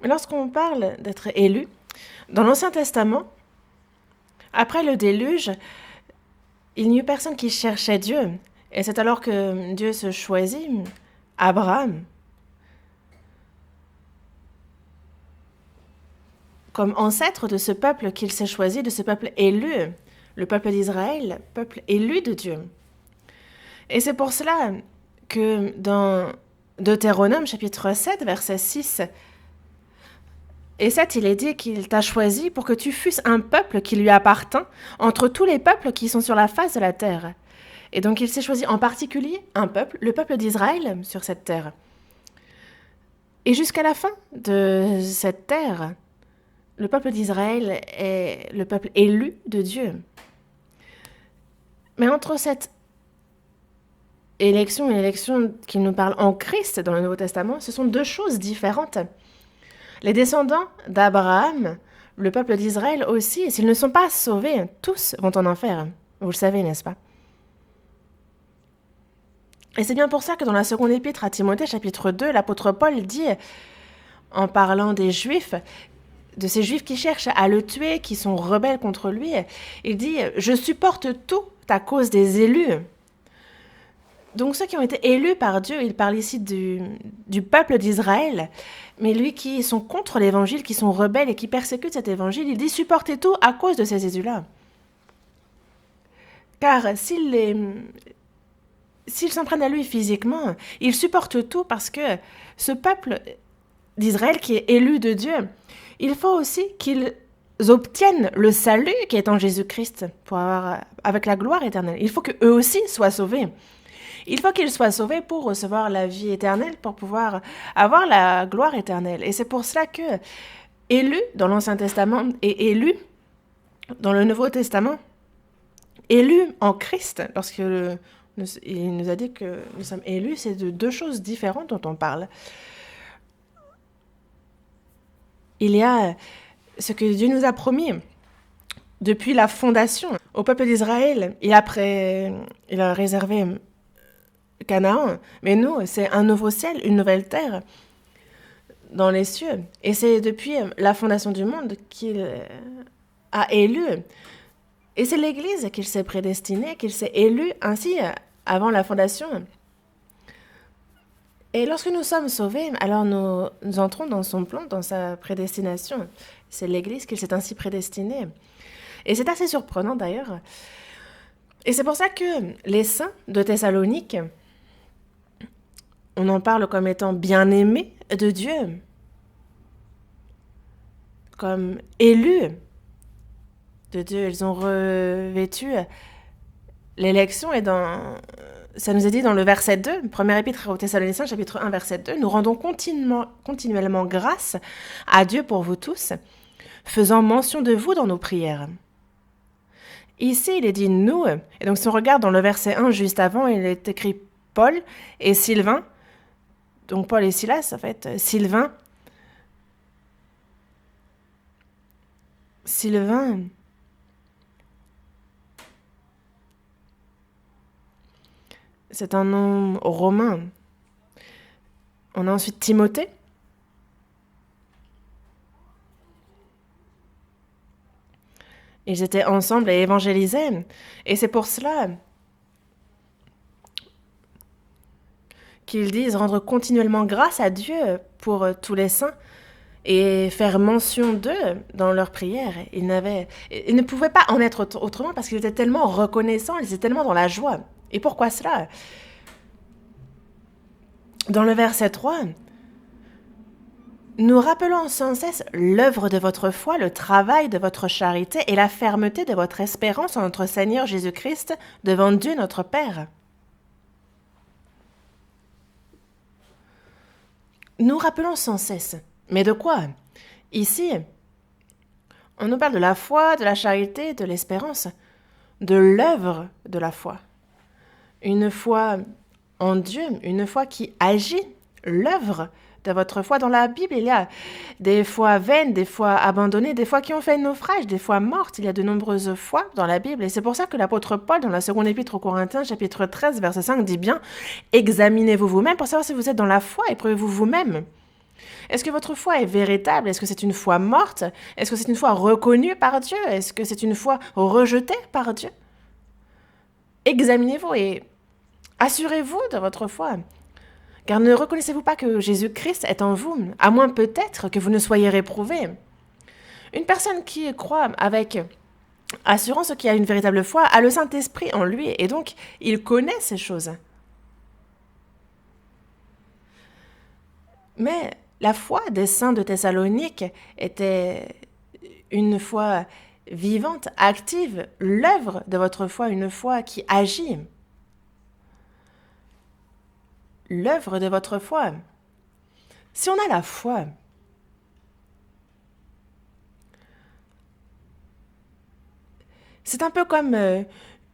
Mais lorsqu'on parle d'être élus, dans l'Ancien Testament, après le déluge, il n'y eut personne qui cherchait Dieu. Et c'est alors que Dieu se choisit Abraham comme ancêtre de ce peuple qu'il s'est choisi, de ce peuple élu, le peuple d'Israël, peuple élu de Dieu. Et c'est pour cela que dans Deutéronome chapitre 7, versets 6 et 7, il est dit qu'il t'a choisi pour que tu fusses un peuple qui lui appartint entre tous les peuples qui sont sur la face de la terre. Et donc il s'est choisi en particulier un peuple, le peuple d'Israël, sur cette terre. Et jusqu'à la fin de cette terre, le peuple d'Israël est le peuple élu de Dieu. Mais entre cette élection et l'élection qu'il nous parle en Christ dans le Nouveau Testament, ce sont deux choses différentes. Les descendants d'Abraham, le peuple d'Israël aussi, s'ils ne sont pas sauvés, tous vont en enfer. Vous le savez, n'est-ce pas? Et c'est bien pour ça que dans la seconde épître à Timothée, chapitre 2, l'apôtre Paul dit, en parlant des Juifs, de ces Juifs qui cherchent à le tuer, qui sont rebelles contre lui, il dit « Je supporte tout à cause des élus ». Donc ceux qui ont été élus par Dieu, il parle ici du peuple d'Israël, mais lui qui sont contre l'évangile, qui sont rebelles et qui persécutent cet évangile, il dit « Supportez tout à cause de ces élus-là ». Car s'ils s'en prennent à lui physiquement, ils supportent tout parce que ce peuple d'Israël qui est élu de Dieu, il faut aussi qu'ils obtiennent le salut qui est en Jésus-Christ pour avoir avec la gloire éternelle. Il faut qu'eux aussi soient sauvés. Il faut qu'ils soient sauvés pour recevoir la vie éternelle, pour pouvoir avoir la gloire éternelle. Et c'est pour cela que élu dans l'Ancien Testament et élu dans le Nouveau Testament, élu en Christ, lorsqu'il nous a dit que nous sommes élus, c'est de deux choses différentes dont on parle. Il y a ce que Dieu nous a promis depuis la fondation au peuple d'Israël. Il a réservé Canaan, mais nous, c'est un nouveau ciel, une nouvelle terre dans les cieux. Et c'est depuis la fondation du monde qu'il a élu. Et c'est l'Église qu'il s'est prédestinée, qu'il s'est élu ainsi avant la fondation. Et lorsque nous sommes sauvés, alors nous entrons dans son plan, dans sa prédestination. C'est l'Église qu'il s'est ainsi prédestinée. Et c'est assez surprenant d'ailleurs. Et c'est pour ça que les saints de Thessalonique, on en parle comme étant bien-aimés de Dieu, comme élus de Dieu. Ils ont revêtu l'élection et ça nous est dit dans le verset 2, première épître aux Thessaloniciens, chapitre 1, verset 2, « Nous rendons continuellement grâce à Dieu pour vous tous, faisant mention de vous dans nos prières. » Ici, il est dit « nous », et donc si on regarde dans le verset 1 juste avant, il est écrit « Paul et Sylvain », donc Paul et Silas, en fait, Sylvain, c'est un nom romain. On a ensuite Timothée. Ils étaient ensemble et évangélisaient. Et c'est pour cela qu'ils disent rendre continuellement grâce à Dieu pour tous les saints et faire mention d'eux dans leurs prières. Ils ne pouvaient pas en être autrement parce qu'ils étaient tellement reconnaissants, ils étaient tellement dans la joie. Et pourquoi cela? Dans le verset 3, nous rappelons sans cesse l'œuvre de votre foi, le travail de votre charité et la fermeté de votre espérance en notre Seigneur Jésus-Christ devant Dieu notre Père. Nous rappelons sans cesse. Mais de quoi? Ici, on nous parle de la foi, de la charité, de l'espérance, de l'œuvre de la foi. Une foi en Dieu, une foi qui agit, l'œuvre de votre foi. Dans la Bible, il y a des fois vaines, des fois abandonnées, des fois qui ont fait naufrage, des fois mortes. Il y a de nombreuses fois dans la Bible. Et c'est pour ça que l'apôtre Paul, dans la seconde épître aux Corinthiens, chapitre 13, verset 5, dit bien « Examinez-vous vous-même pour savoir si vous êtes dans la foi, éprouvez-vous vous-même. » Est-ce que votre foi est véritable? Est-ce que c'est une foi morte? Est-ce que c'est une foi reconnue par Dieu? Est-ce que c'est une foi rejetée par Dieu? Examinez-vous et assurez-vous de votre foi. Car ne reconnaissez-vous pas que Jésus-Christ est en vous, à moins peut-être que vous ne soyez réprouvé? Une personne qui croit avec assurance, qui a une véritable foi, a le Saint-Esprit en lui, et donc il connaît ces choses. Mais la foi des saints de Thessalonique était une foi vivante, active, l'œuvre de votre foi, une foi qui agit. L'œuvre de votre foi. Si on a la foi, c'est un peu comme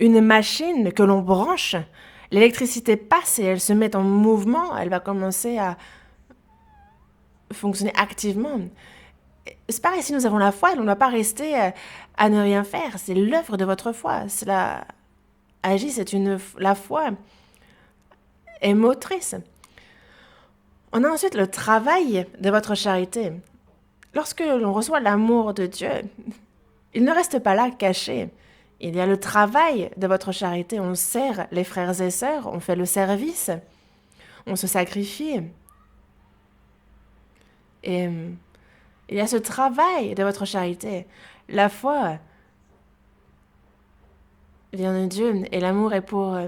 une machine que l'on branche. L'électricité passe et elle se met en mouvement, elle va commencer à fonctionner activement. C'est pareil, si nous avons la foi, on ne doit pas rester à ne rien faire. C'est l'œuvre de votre foi. Cela agit, la foi est motrice. On a ensuite le travail de votre charité. Lorsque l'on reçoit l'amour de Dieu, il ne reste pas là caché. Il y a le travail de votre charité. On sert les frères et sœurs, on fait le service, on se sacrifie. Et il y a ce travail de votre charité. La foi vient de Dieu et l'amour est pour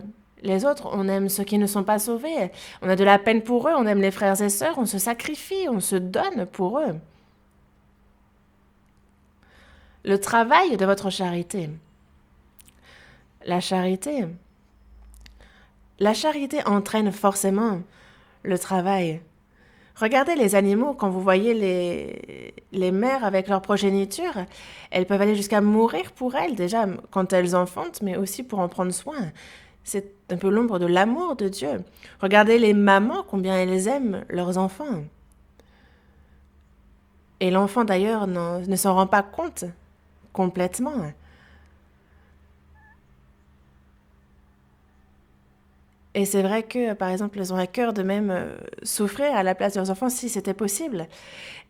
les autres. On aime ceux qui ne sont pas sauvés. On a de la peine pour eux, on aime les frères et sœurs, on se sacrifie, on se donne pour eux. Le travail de votre charité. La charité entraîne forcément le travail. Regardez les animaux, quand vous voyez les mères avec leur progéniture, elles peuvent aller jusqu'à mourir pour elles, déjà quand elles enfantent, mais aussi pour en prendre soin. C'est un peu l'ombre de l'amour de Dieu. Regardez les mamans, combien elles aiment leurs enfants. Et l'enfant d'ailleurs ne s'en rend pas compte complètement. Et c'est vrai que, par exemple, elles ont à cœur de même souffrir à la place de leurs enfants si c'était possible.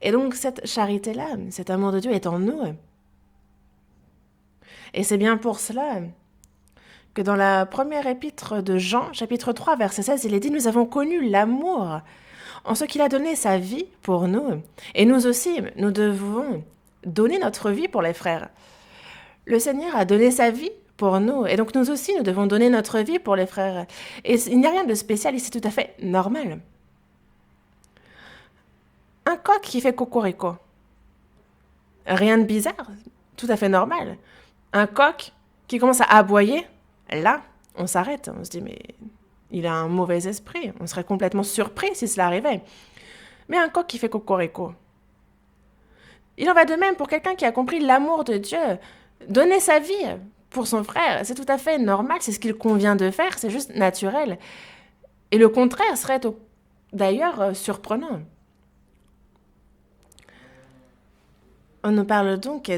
Et donc, cette charité-là, cet amour de Dieu est en nous. Et c'est bien pour cela que dans la première épître de Jean, chapitre 3, verset 16, il est dit « Nous avons connu l'amour en ce qu'il a donné sa vie pour nous. Et nous aussi, nous devons donner notre vie pour les frères. » Le Seigneur a donné sa vie pour nous. Et donc nous aussi, nous devons donner notre vie pour les frères. Et il n'y a rien de spécial, c'est tout à fait normal. Un coq qui fait cocorico. Rien de bizarre, tout à fait normal. Un coq qui commence à aboyer, là, on s'arrête. On se dit, mais il a un mauvais esprit. On serait complètement surpris si cela arrivait. Mais un coq qui fait cocorico. Il en va de même pour quelqu'un qui a compris l'amour de Dieu. Donner sa vie pour son frère, c'est tout à fait normal, c'est ce qu'il convient de faire, c'est juste naturel. Et le contraire serait d'ailleurs surprenant. On nous parle donc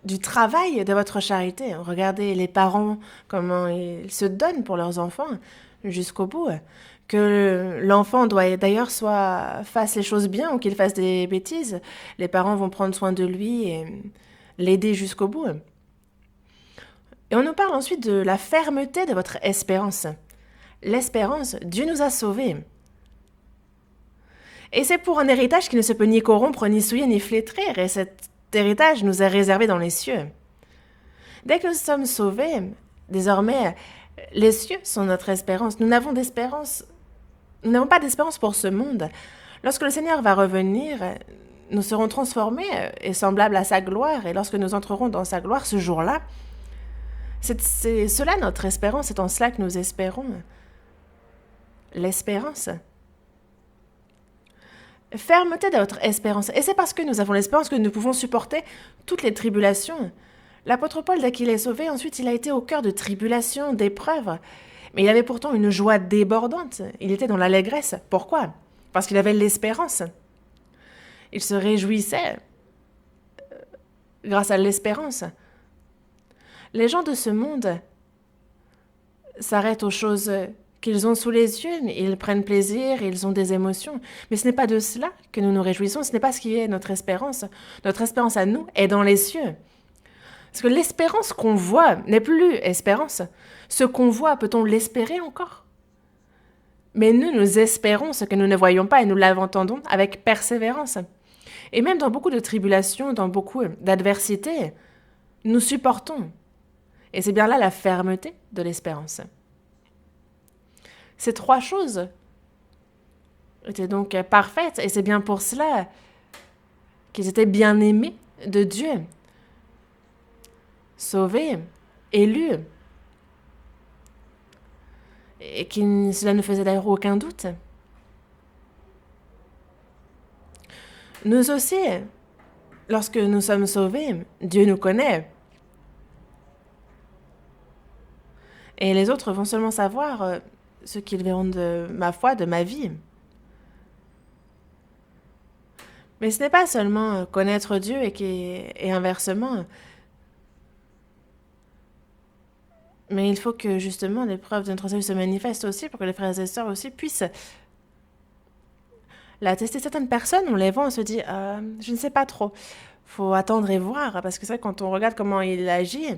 du travail de votre charité. Regardez les parents, comment ils se donnent pour leurs enfants jusqu'au bout. Que l'enfant doit d'ailleurs soit fasse les choses bien ou qu'il fasse des bêtises. Les parents vont prendre soin de lui et l'aider jusqu'au bout. Et on nous parle ensuite de la fermeté de votre espérance. L'espérance, Dieu nous a sauvés. Et c'est pour un héritage qui ne se peut ni corrompre, ni souiller, ni flétrir. Et cet héritage nous est réservé dans les cieux. Dès que nous sommes sauvés, désormais, les cieux sont notre espérance. Nous n'avons pas d'espérance pour ce monde. Lorsque le Seigneur va revenir, nous serons transformés et semblables à sa gloire. Et lorsque nous entrerons dans sa gloire ce jour-là, c'est cela notre espérance, c'est en cela que nous espérons. L'espérance. Fermeté de votre espérance. Et c'est parce que nous avons l'espérance que nous pouvons supporter toutes les tribulations. L'apôtre Paul, dès qu'il est sauvé, ensuite il a été au cœur de tribulations, d'épreuves. Mais il avait pourtant une joie débordante. Il était dans l'allégresse. Pourquoi? Parce qu'il avait l'espérance. Il se réjouissait grâce à l'espérance. Les gens de ce monde s'arrêtent aux choses qu'ils ont sous les yeux, ils prennent plaisir, ils ont des émotions. Mais ce n'est pas de cela que nous nous réjouissons, ce n'est pas ce qui est notre espérance. Notre espérance à nous est dans les cieux. Parce que l'espérance qu'on voit n'est plus espérance. Ce qu'on voit, peut-on l'espérer encore? Mais nous espérons ce que nous ne voyons pas et nous l'attendons avec persévérance. Et même dans beaucoup de tribulations, dans beaucoup d'adversités, nous supportons. Et c'est bien là la fermeté de l'espérance. Ces trois choses étaient donc parfaites, et c'est bien pour cela qu'ils étaient bien aimés de Dieu, sauvés, élus, et cela ne faisait d'ailleurs aucun doute. Nous aussi, lorsque nous sommes sauvés, Dieu nous connaît. Et les autres vont seulement savoir ce qu'ils verront de ma foi, de ma vie. Mais ce n'est pas seulement connaître Dieu et inversement. Mais il faut que justement l'épreuve de notre salut se manifeste aussi pour que les frères et sœurs aussi puissent l'attester. Certaines personnes, on les voit, on se dit je ne sais pas trop. Faut attendre et voir, parce que c'est vrai, quand on regarde comment il agit,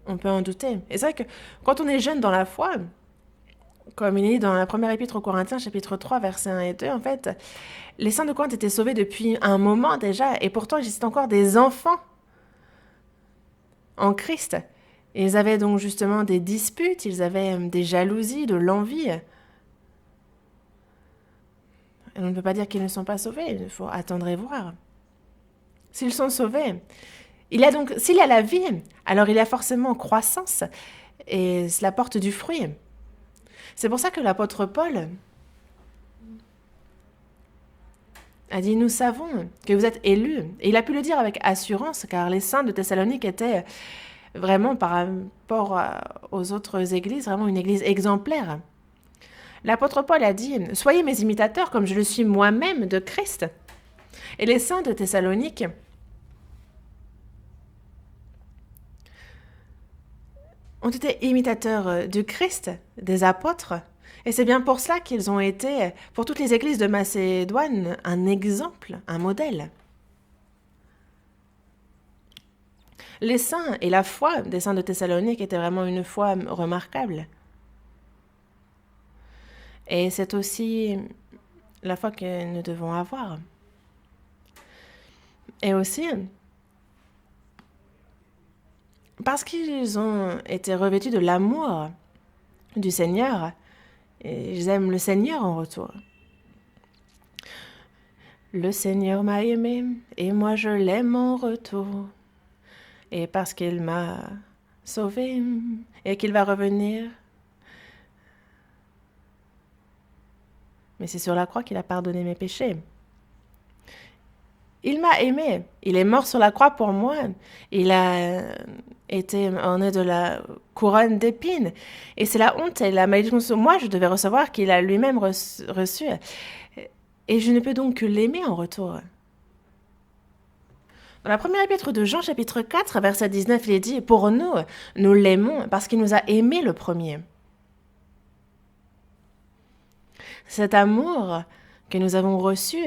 on peut en douter. Et c'est vrai que quand on est jeune dans la foi, comme il est dit dans la première épître aux Corinthiens, chapitre 3, versets 1 et 2, en fait, les saints de Corinthe étaient sauvés depuis un moment déjà, et pourtant il existait encore des enfants en Christ. Et ils avaient donc justement des disputes, ils avaient des jalousies, de l'envie. Et on ne peut pas dire qu'ils ne sont pas sauvés, il faut attendre et voir. S'ils sont sauvés, s'il y a la vie, alors il y a forcément croissance, et cela porte du fruit. C'est pour ça que l'apôtre Paul a dit « Nous savons que vous êtes élus ». Et il a pu le dire avec assurance, car les saints de Thessalonique étaient vraiment, par rapport aux autres églises, vraiment une église exemplaire. L'apôtre Paul a dit « Soyez mes imitateurs comme je le suis moi-même de Christ ». Et les saints de Thessalonique ont été imitateurs du Christ, des apôtres, et c'est bien pour cela qu'ils ont été, pour toutes les églises de Macédoine, un exemple, un modèle. Les saints et la foi des saints de Thessalonique étaient vraiment une foi remarquable. Et c'est aussi la foi que nous devons avoir. Et aussi, parce qu'ils ont été revêtus de l'amour du Seigneur, et ils aiment le Seigneur en retour. Le Seigneur m'a aimé, et moi je l'aime en retour. Et parce qu'il m'a sauvé, et qu'il va revenir. Mais c'est sur la croix qu'il a pardonné mes péchés. Il m'a aimé, il est mort sur la croix pour moi, il a était orné de la couronne d'épines. Et c'est la honte et la malédiction que moi je devais recevoir qu'il a lui-même reçu. Et je ne peux donc que l'aimer en retour. Dans la première épître de Jean, chapitre 4, verset 19, il est dit « Pour nous, nous l'aimons parce qu'il nous a aimés le premier. » Cet amour que nous avons reçu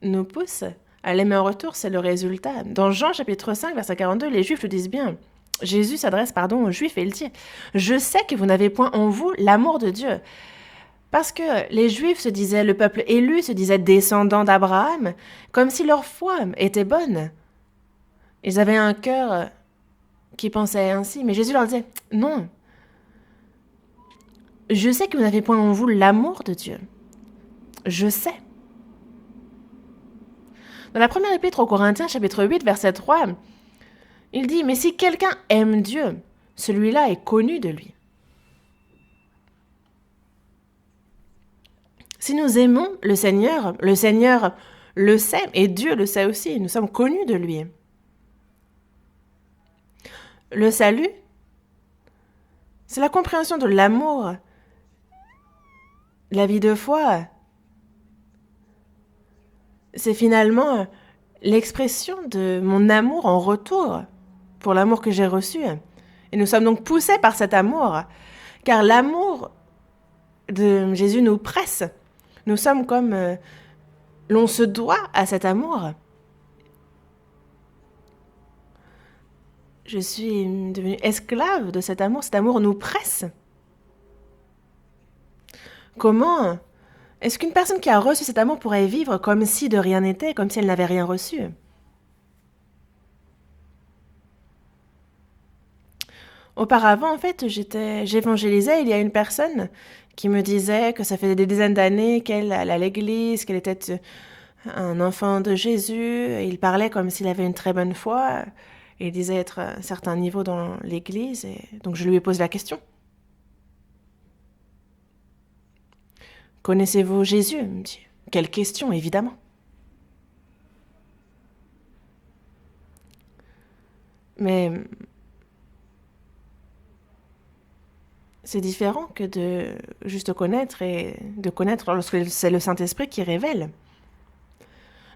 nous pousse à l'aimer en retour, c'est le résultat. Dans Jean chapitre 5, verset 42, les Juifs le disent bien. Jésus s'adresse aux Juifs et il dit « Je sais que vous n'avez point en vous l'amour de Dieu. » Parce que les Juifs se disaient, le peuple élu se disait descendant d'Abraham, comme si leur foi était bonne. Ils avaient un cœur qui pensait ainsi, mais Jésus leur disait « Non, je sais que vous n'avez point en vous l'amour de Dieu. Je sais. » Dans la première épître aux Corinthiens, chapitre 8, verset 3, il dit « Mais si quelqu'un aime Dieu, celui-là est connu de lui. » Si nous aimons le Seigneur le sait et Dieu le sait aussi. Nous sommes connus de lui. Le salut, c'est la compréhension de l'amour. La vie de foi, c'est finalement l'expression de mon amour en retour pour l'amour que j'ai reçu. Et nous sommes donc poussés par cet amour, car l'amour de Jésus nous presse. Nous sommes comme l'on se doit à cet amour. Je suis devenue esclave de cet amour nous presse. Comment est-ce qu'une personne qui a reçu cet amour pourrait vivre comme si de rien n'était, comme si elle n'avait rien reçu? Auparavant, en fait, j'évangélisais. Il y a une personne qui me disait que ça faisait des dizaines d'années qu'elle allait à l'église, qu'elle était un enfant de Jésus. Il parlait comme s'il avait une très bonne foi. Il disait être à un certain niveau dans l'église. Et donc, je lui ai posé la question. Connaissez-vous Jésus? Il me dit. Quelle question, évidemment. Mais c'est différent que de juste connaître et de connaître lorsque c'est le Saint-Esprit qui révèle.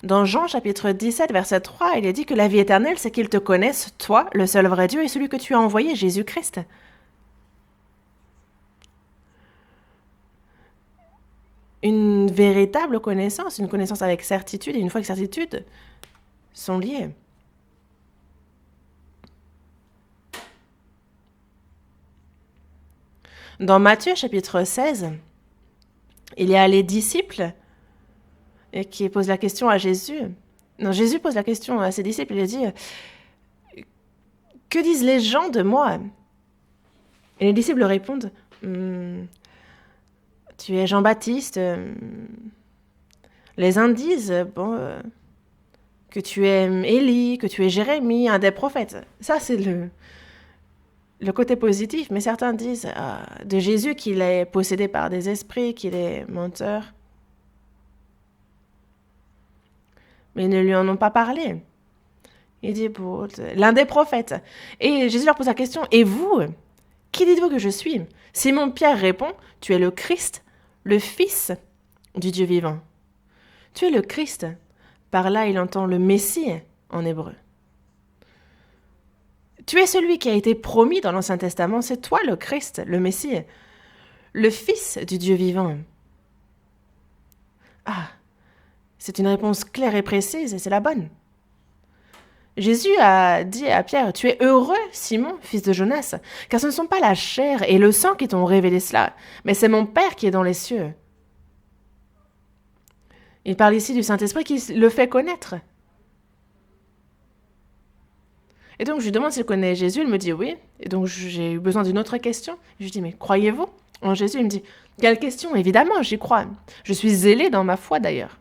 Dans Jean chapitre 17, verset 3, il est dit que la vie éternelle, c'est qu'ils te connaissent, toi, le seul vrai Dieu, et celui que tu as envoyé, Jésus-Christ. Une véritable connaissance, une connaissance avec certitude, et une foi avec certitude, sont liées. Dans Matthieu chapitre 16, il y a les disciples qui posent la question à Jésus. Non, Jésus pose la question à ses disciples, il dit « Que disent les gens de moi ?» Et les disciples répondent « Tu es Jean-Baptiste. Les uns disent que tu es Élie, que tu es Jérémie, un des prophètes. » Ça, c'est le côté positif, mais certains disent de Jésus qu'il est possédé par des esprits, qu'il est menteur. Mais ils ne lui en ont pas parlé. Il dit, l'un des prophètes. Et Jésus leur pose la question, et vous, qui dites-vous que je suis? Simon-Pierre répond, tu es le Christ, le Fils du Dieu vivant. Tu es le Christ. Par là, il entend le Messie en hébreu. Tu es celui qui a été promis dans l'Ancien Testament, c'est toi le Christ, le Messie, le Fils du Dieu vivant. Ah, c'est une réponse claire et précise et c'est la bonne. Jésus a dit à Pierre, tu es heureux, Simon, fils de Jonas, car ce ne sont pas la chair et le sang qui t'ont révélé cela, mais c'est mon Père qui est dans les cieux. Il parle ici du Saint-Esprit qui le fait connaître. Et donc, je lui demande s'il connaît Jésus. Il me dit oui. Et donc, j'ai eu besoin d'une autre question. Je lui dis, mais croyez-vous en Jésus? Il me dit, quelle question? Évidemment, j'y crois. Je suis zélé dans ma foi, d'ailleurs.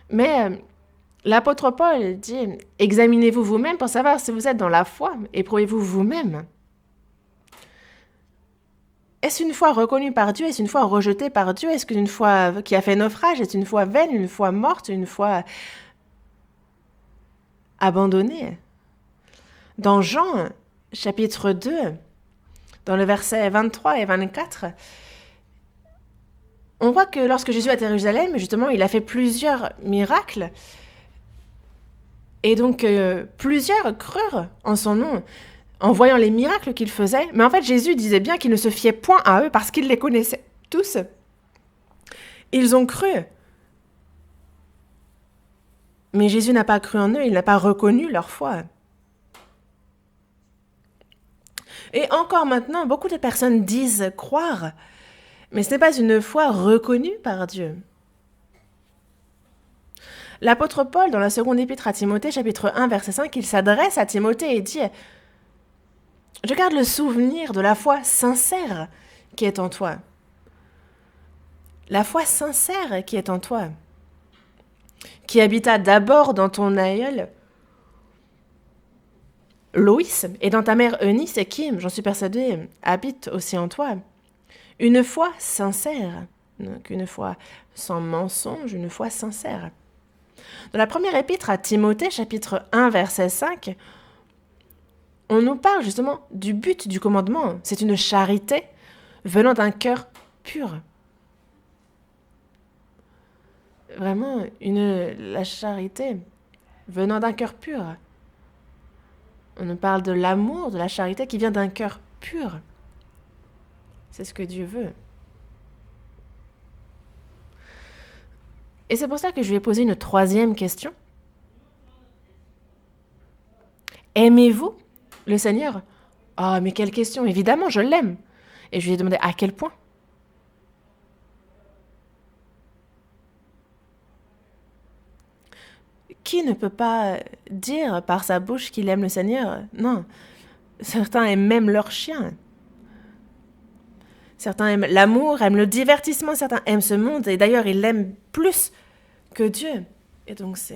Mais l'apôtre Paul dit, examinez-vous vous-même pour savoir si vous êtes dans la foi. Éprouvez-vous vous-même. est-ce une foi reconnue par Dieu? Est-ce une foi rejetée par Dieu? Est-ce qu'une foi qui a fait naufrage? Est-ce une foi vaine, une foi morte, une foi abandonnée? Dans Jean, chapitre 2, dans le verset 23 et 24, on voit que lorsque Jésus est à Jérusalem, justement, il a fait plusieurs miracles. Et donc, plusieurs crurent en son nom, en voyant les miracles qu'il faisait. Mais en fait, Jésus disait bien qu'il ne se fiait point à eux parce qu'il les connaissait tous. Ils ont cru. Mais Jésus n'a pas cru en eux, il n'a pas reconnu leur foi. Et encore maintenant, beaucoup de personnes disent croire, mais ce n'est pas une foi reconnue par Dieu. L'apôtre Paul, dans la seconde épître à Timothée, chapitre 1, verset 5, il s'adresse à Timothée et dit « Je garde le souvenir de la foi sincère qui est en toi. » La foi sincère qui est en toi, qui habita d'abord dans ton aïeul, Loïs, et dans ta mère Eunice et qui, j'en suis persuadée, habite aussi en toi. Une foi sincère, donc une foi sans mensonge, une foi sincère. Dans la première épître à Timothée, chapitre 1, verset 5, on nous parle justement du but du commandement. C'est une charité venant d'un cœur pur. Vraiment, la charité venant d'un cœur pur. On nous parle de l'amour, de la charité qui vient d'un cœur pur. C'est ce que Dieu veut. Et c'est pour ça que je lui ai posé une troisième question. Aimez-vous le Seigneur? Ah, mais quelle question! Évidemment, je l'aime. Et je lui ai demandé à quel point. Qui ne peut pas dire par sa bouche qu'il aime le Seigneur? Non. Certains aiment même leur chien. Certains aiment l'amour, aiment le divertissement, certains aiment ce monde. Et d'ailleurs, ils l'aiment plus que Dieu. Et donc, ce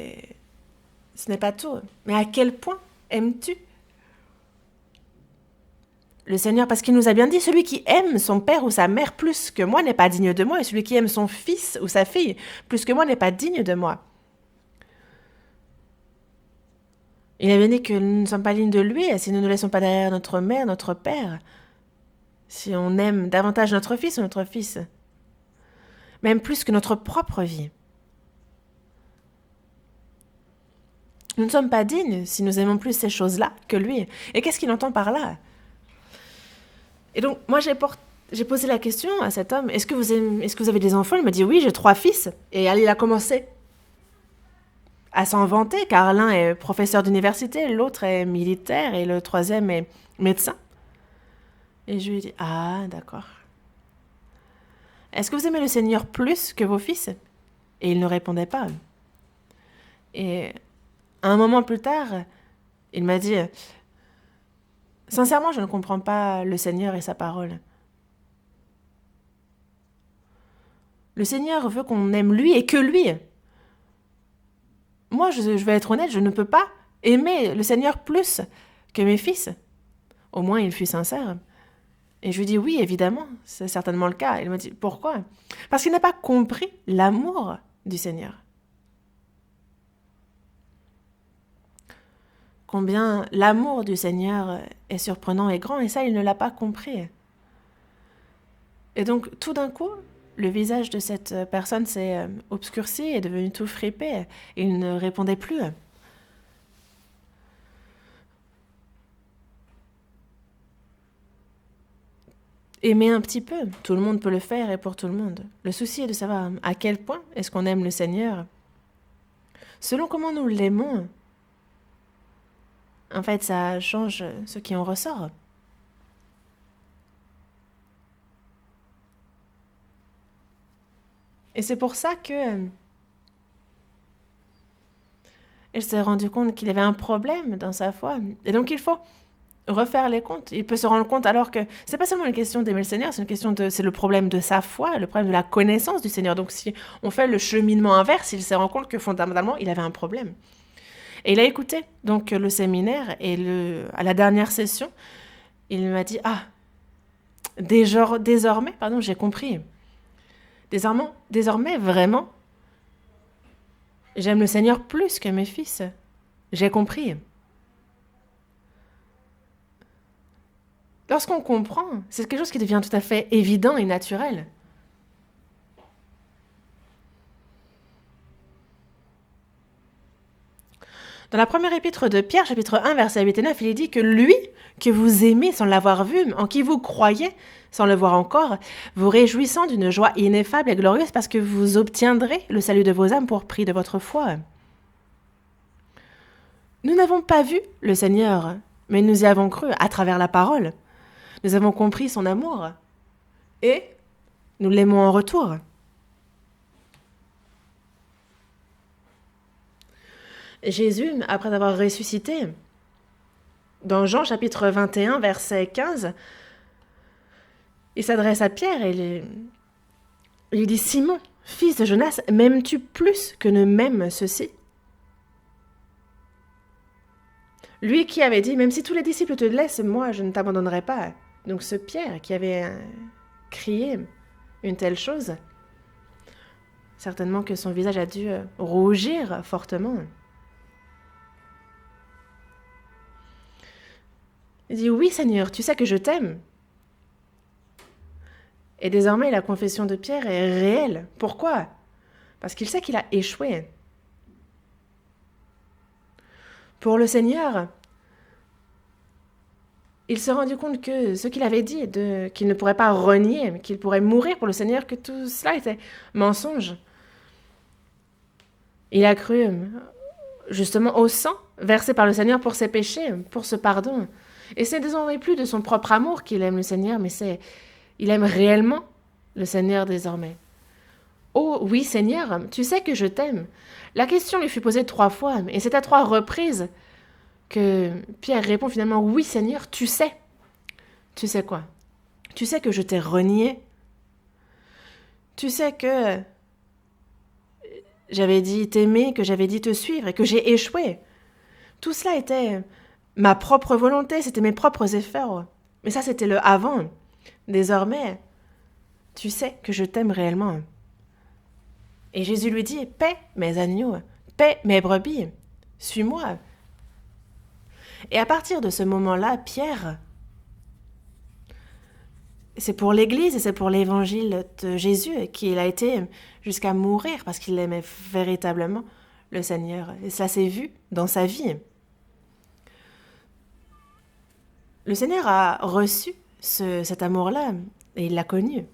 n'est pas tout. Mais à quel point aimes-tu le Seigneur? Parce qu'il nous a bien dit, celui qui aime son père ou sa mère plus que moi n'est pas digne de moi. Et celui qui aime son fils ou sa fille plus que moi n'est pas digne de moi. Il avait dit que nous ne sommes pas dignes de lui si nous ne laissons pas derrière notre mère, notre père. Si on aime davantage notre fils ou notre fils. Même plus que notre propre vie. Nous ne sommes pas dignes si nous aimons plus ces choses-là que lui. Et qu'est-ce qu'il entend par là? Et donc, moi, j'ai posé la question à cet homme, est-ce que vous avez des enfants? Il m'a dit, oui, j'ai 3 fils. Et il a commencé à s'en vanter, car l'un est professeur d'université, l'autre est militaire et le troisième est médecin. Et je lui ai dit, ah, d'accord. Est-ce que vous aimez le Seigneur plus que vos fils? Et il ne répondait pas. Et un moment plus tard, il m'a dit, sincèrement, je ne comprends pas le Seigneur et sa parole. Le Seigneur veut qu'on aime lui et que lui. Moi, je vais être honnête, je ne peux pas aimer le Seigneur plus que mes fils. Au moins, il fut sincère. Et je lui dis, oui, évidemment, c'est certainement le cas. Il m'a dit, pourquoi? Parce qu'il n'a pas compris l'amour du Seigneur. Combien l'amour du Seigneur est surprenant et grand, et ça, il ne l'a pas compris. Et donc, tout d'un coup, le visage de cette personne s'est obscurci, est devenu tout fripé. Il ne répondait plus. Aimer un petit peu, tout le monde peut le faire et pour tout le monde. Le souci est de savoir à quel point est-ce qu'on aime le Seigneur. Selon comment nous l'aimons, en fait, ça change ce qui en ressort. Et c'est pour ça que il s'est rendu compte qu'il avait un problème dans sa foi. Et donc il faut refaire les comptes. Il peut se rendre compte alors que c'est pas seulement une question d'aimer le Seigneur, c'est le problème de sa foi, le problème de la connaissance du Seigneur. Donc si on fait le cheminement inverse, il s'est rendu compte que fondamentalement, il avait un problème. Et il a écouté donc le séminaire et à la dernière session, il m'a dit « Ah, Désormais, j'ai compris. Désormais, vraiment, j'aime le Seigneur plus que mes fils. J'ai compris. Lorsqu'on comprend, c'est quelque chose qui devient tout à fait évident et naturel. Dans la première épître de Pierre, chapitre 1, versets 8 et 9, il est dit que lui, que vous aimez sans l'avoir vu, en qui vous croyez sans le voir encore, vous réjouissant d'une joie ineffable et glorieuse parce que vous obtiendrez le salut de vos âmes pour prix de votre foi. Nous n'avons pas vu le Seigneur, mais nous y avons cru à travers la parole. Nous avons compris son amour et nous l'aimons en retour. Jésus, après avoir ressuscité, dans Jean chapitre 21, verset 15, il s'adresse à Pierre et il dit « Simon, fils de Jonas, m'aimes-tu plus que ne m'aiment ceux-ci » Lui qui avait dit « Même si tous les disciples te laissent, moi je ne t'abandonnerai pas ». Donc ce Pierre qui avait crié une telle chose, certainement que son visage a dû rougir fortement. Il dit « Oui Seigneur, tu sais que je t'aime ». Et désormais, la confession de Pierre est réelle. Pourquoi ? Parce qu'il sait qu'il a échoué. Pour le Seigneur, il s'est rendu compte que ce qu'il avait dit, qu'il ne pourrait pas renier, qu'il pourrait mourir pour le Seigneur, que tout cela était mensonge. Il a cru justement au sang versé par le Seigneur pour ses péchés, pour ce pardon. Et c'est désormais plus de son propre amour qu'il aime le Seigneur, mais il aime réellement le Seigneur désormais. « Oh oui Seigneur, tu sais que je t'aime. » La question lui fut posée 3 fois, et c'est à 3 reprises que Pierre répond finalement « Oui Seigneur, tu sais. » Tu sais quoi ? Tu sais que je t'ai renié. Tu sais que j'avais dit t'aimer, que j'avais dit te suivre, et que j'ai échoué. Tout cela était ma propre volonté, c'était mes propres efforts. Mais ça, c'était le avant. Désormais, tu sais que je t'aime réellement. Et Jésus lui dit, paie mes agneaux, paie mes brebis, suis-moi. Et à partir de ce moment-là, Pierre, c'est pour l'Église et c'est pour l'évangile de Jésus qu'il a été jusqu'à mourir parce qu'il aimait véritablement le Seigneur. Et ça s'est vu dans sa vie. Le Seigneur a reçu cet amour-là et il l'a connu.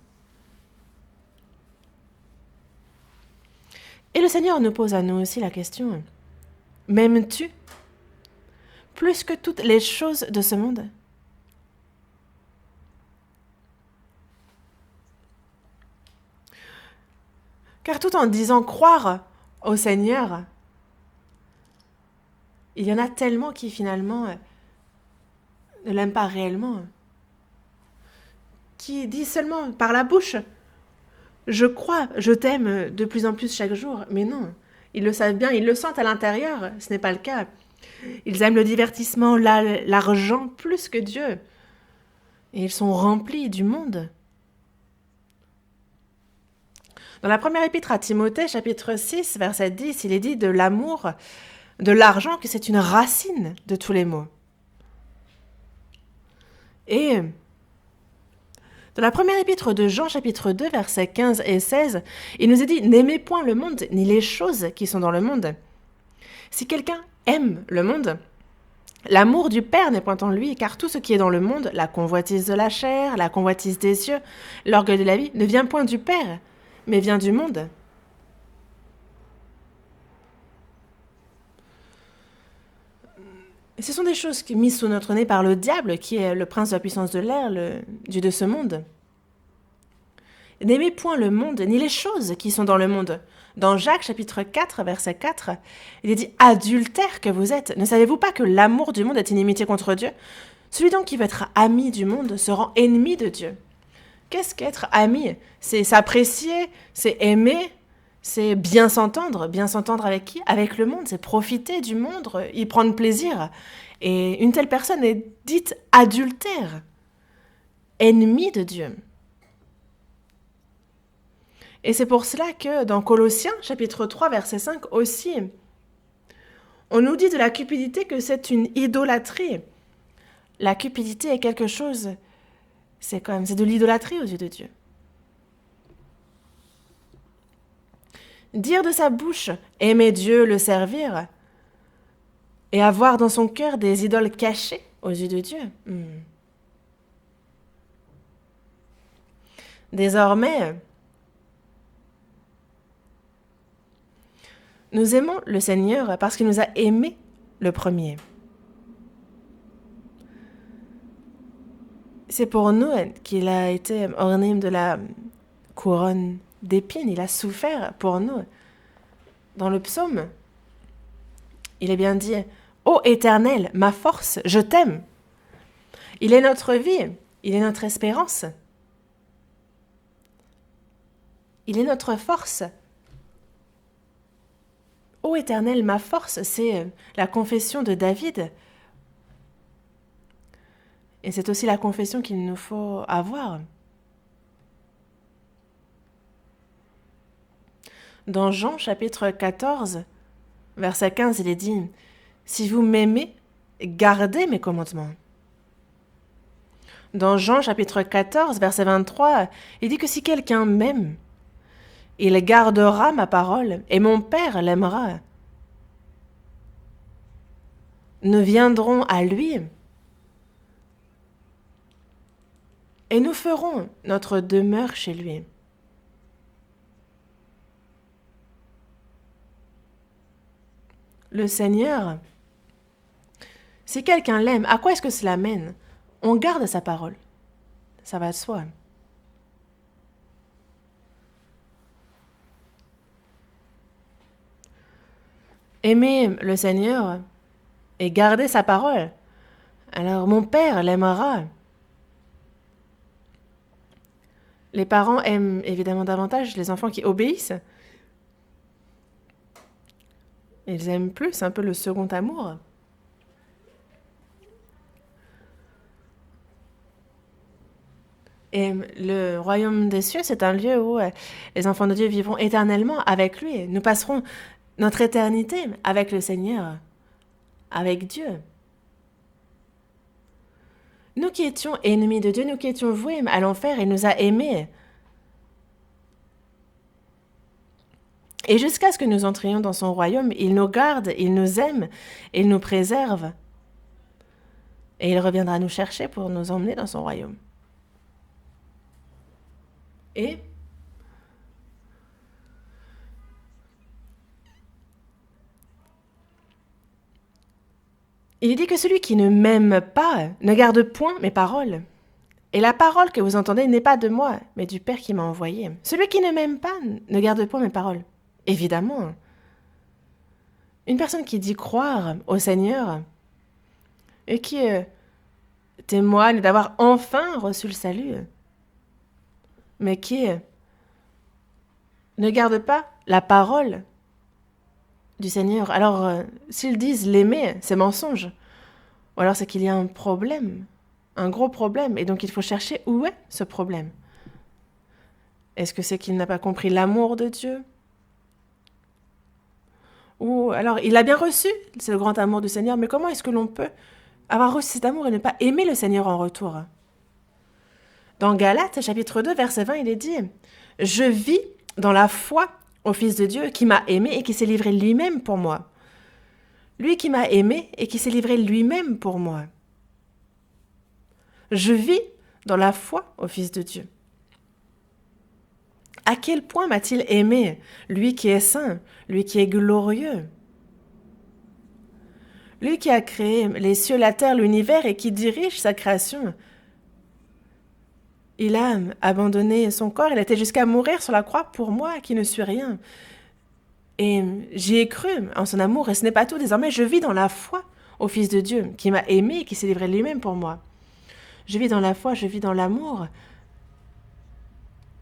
Et le Seigneur nous pose à nous aussi la question, m'aimes-tu plus que toutes les choses de ce monde ? Car tout en disant croire au Seigneur, il y en a tellement qui finalement ne l'aiment pas réellement, qui disent seulement par la bouche « Je crois, je t'aime de plus en plus chaque jour », mais non, ils le savent bien, ils le sentent à l'intérieur, ce n'est pas le cas. Ils aiment le divertissement, l'argent plus que Dieu, et ils sont remplis du monde. Dans la première épître à Timothée, chapitre 6, verset 10, il est dit de l'amour, de l'argent, que c'est une racine de tous les maux. Et dans la première épître de Jean, chapitre 2, versets 15 et 16, il nous est dit « N'aimez point le monde, ni les choses qui sont dans le monde. Si quelqu'un aime le monde, l'amour du Père n'est point en lui, car tout ce qui est dans le monde, la convoitise de la chair, la convoitise des cieux, l'orgueil de la vie, ne vient point du Père, mais vient du monde. » Ce sont des choses mises sous notre nez par le diable, qui est le prince de la puissance de l'air, le dieu de ce monde. N'aimez point le monde, ni les choses qui sont dans le monde. Dans Jacques, chapitre 4, verset 4, il est dit « Adultères que vous êtes, ne savez-vous pas que l'amour du monde est inimitié contre Dieu ? Celui donc qui veut être ami du monde se rend ennemi de Dieu. » Qu'est-ce qu'être ami ? C'est s'apprécier, c'est aimer, c'est bien s'entendre. Bien s'entendre avec qui ? Avec le monde, c'est profiter du monde, y prendre plaisir. Et une telle personne est dite adultère. ennemis de Dieu. Et c'est pour cela que dans Colossiens, chapitre 3, verset 5 aussi, on nous dit de la cupidité que c'est une idolâtrie. La cupidité est quelque chose, c'est de l'idolâtrie aux yeux de Dieu. Dire de sa bouche « aimer Dieu, le servir » et avoir dans son cœur des idoles cachées aux yeux de Dieu. Désormais, nous aimons le Seigneur parce qu'il nous a aimés le premier. C'est pour nous qu'il a été orné de la couronne d'épines. Il a souffert pour nous. Dans le psaume, il est bien dit « Ô Éternel, ma force, je t'aime ». Il est notre vie, il est notre espérance. Il est notre force. Ô Éternel, ma force, c'est la confession de David. Et c'est aussi la confession qu'il nous faut avoir. Dans Jean chapitre 14, verset 15, il est dit « Si vous m'aimez, gardez mes commandements ». Dans Jean chapitre 14, verset 23, il dit que si quelqu'un m'aime, il gardera ma parole et mon Père l'aimera. Nous viendrons à lui et nous ferons notre demeure chez lui. Le Seigneur, si quelqu'un l'aime, à quoi est-ce que cela mène? On garde sa parole. Ça va de soi. Aimer le Seigneur et garder sa parole. Alors mon Père l'aimera. Les parents aiment évidemment davantage les enfants qui obéissent. Ils aiment plus un peu le second amour. Et le royaume des cieux, c'est un lieu où les enfants de Dieu vivront éternellement avec lui. Nous passerons notre éternité avec le Seigneur, avec Dieu. Nous qui étions ennemis de Dieu, nous qui étions voués à l'enfer, il nous a aimés. Et jusqu'à ce que nous entrions dans son royaume, il nous garde, il nous aime, il nous préserve. Et il reviendra nous chercher pour nous emmener dans son royaume. Et il dit que celui qui ne m'aime pas ne garde point mes paroles. Et la parole que vous entendez n'est pas de moi, mais du Père qui m'a envoyé. Celui qui ne m'aime pas ne garde point mes paroles. Évidemment. Une personne qui dit croire au Seigneur et qui témoigne d'avoir enfin reçu le salut, mais qui ne garde pas la parole du Seigneur. Alors, s'ils disent l'aimer, c'est mensonge. Ou alors c'est qu'il y a un problème, un gros problème, et donc il faut chercher où est ce problème. Est-ce que c'est qu'il n'a pas compris l'amour de Dieu? Ou alors, il a bien reçu, c'est le grand amour du Seigneur, mais comment est-ce que l'on peut avoir reçu cet amour et ne pas aimer le Seigneur en retour? Dans Galates, chapitre 2, verset 20, il est dit « Je vis dans la foi au Fils de Dieu qui m'a aimé et qui s'est livré lui-même pour moi. » Lui qui m'a aimé et qui s'est livré lui-même pour moi. Je vis dans la foi au Fils de Dieu. À quel point m'a-t-il aimé, lui qui est saint, lui qui est glorieux? Lui qui a créé les cieux, la terre, l'univers et qui dirige sa création. Il a abandonné son corps, il a été jusqu'à mourir sur la croix pour moi qui ne suis rien. Et j'y ai cru en son amour et ce n'est pas tout. Désormais, je vis dans la foi au Fils de Dieu qui m'a aimé et qui s'est livré lui-même pour moi. Je vis dans la foi, je vis dans l'amour.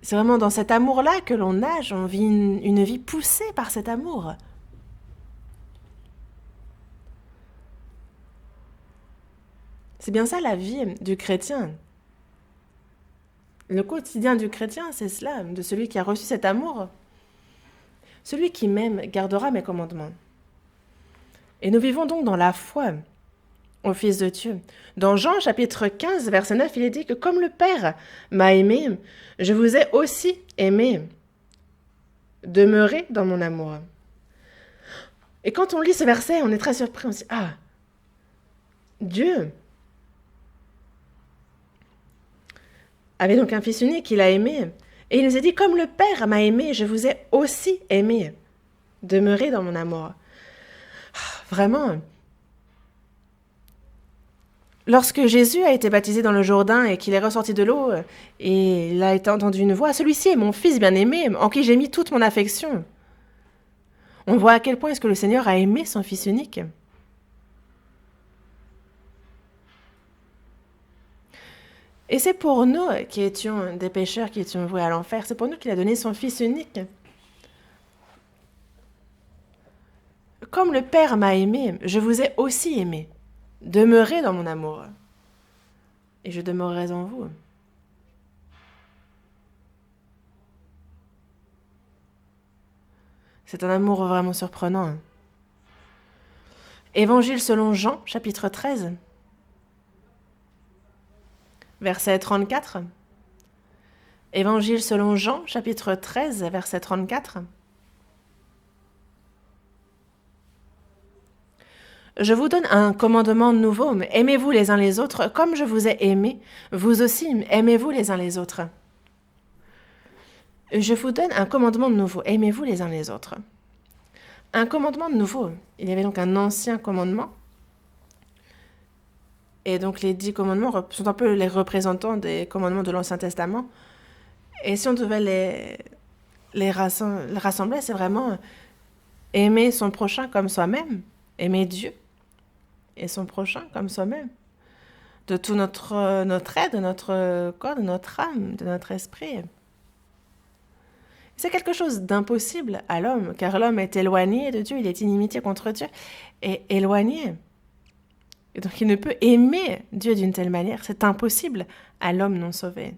C'est vraiment dans cet amour-là que l'on nage, on vit une vie poussée par cet amour. C'est bien ça la vie du chrétien. Le quotidien du chrétien, c'est cela, de celui qui a reçu cet amour. Celui qui m'aime gardera mes commandements. Et nous vivons donc dans la foi au Fils de Dieu. Dans Jean chapitre 15, verset 9, il est dit que comme le Père m'a aimé, je vous ai aussi aimé. Demeurez dans mon amour. Et quand on lit ce verset, on est très surpris, on se dit, ah, Dieu avait donc un Fils unique qu'il a aimé. Et il nous a dit, comme le Père m'a aimé, je vous ai aussi aimé. Demeurez dans mon amour. Vraiment. Lorsque Jésus a été baptisé dans le Jourdain et qu'il est ressorti de l'eau, et il a été entendu une voix, celui-ci est mon Fils bien-aimé, en qui j'ai mis toute mon affection. On voit à quel point est-ce que le Seigneur a aimé son Fils unique. Et c'est pour nous qui étions des pécheurs, qui étions voués à l'enfer, c'est pour nous qu'il a donné son Fils unique. Comme le Père m'a aimé, je vous ai aussi aimé. Demeurez dans mon amour, et je demeurerai en vous. C'est un amour vraiment surprenant. Évangile selon Jean, chapitre 13, verset 34. Évangile selon Jean, chapitre 13, verset 34. Je vous donne un commandement nouveau, mais aimez-vous les uns les autres comme je vous ai aimés, vous aussi aimez-vous les uns les autres. Je vous donne un commandement nouveau, aimez-vous les uns les autres. Un commandement nouveau, il y avait donc un ancien commandement, et donc les 10 commandements sont un peu les représentants des commandements de l'Ancien Testament, et si on devait les rassembler, c'est vraiment aimer son prochain comme soi-même, aimer Dieu, et son prochain comme soi-même, de tout notre être, de notre corps, de notre âme, de notre esprit. C'est quelque chose d'impossible à l'homme, car l'homme est éloigné de Dieu, il est inimitié contre Dieu, et éloigné. Et donc il ne peut aimer Dieu d'une telle manière, c'est impossible à l'homme non sauvé.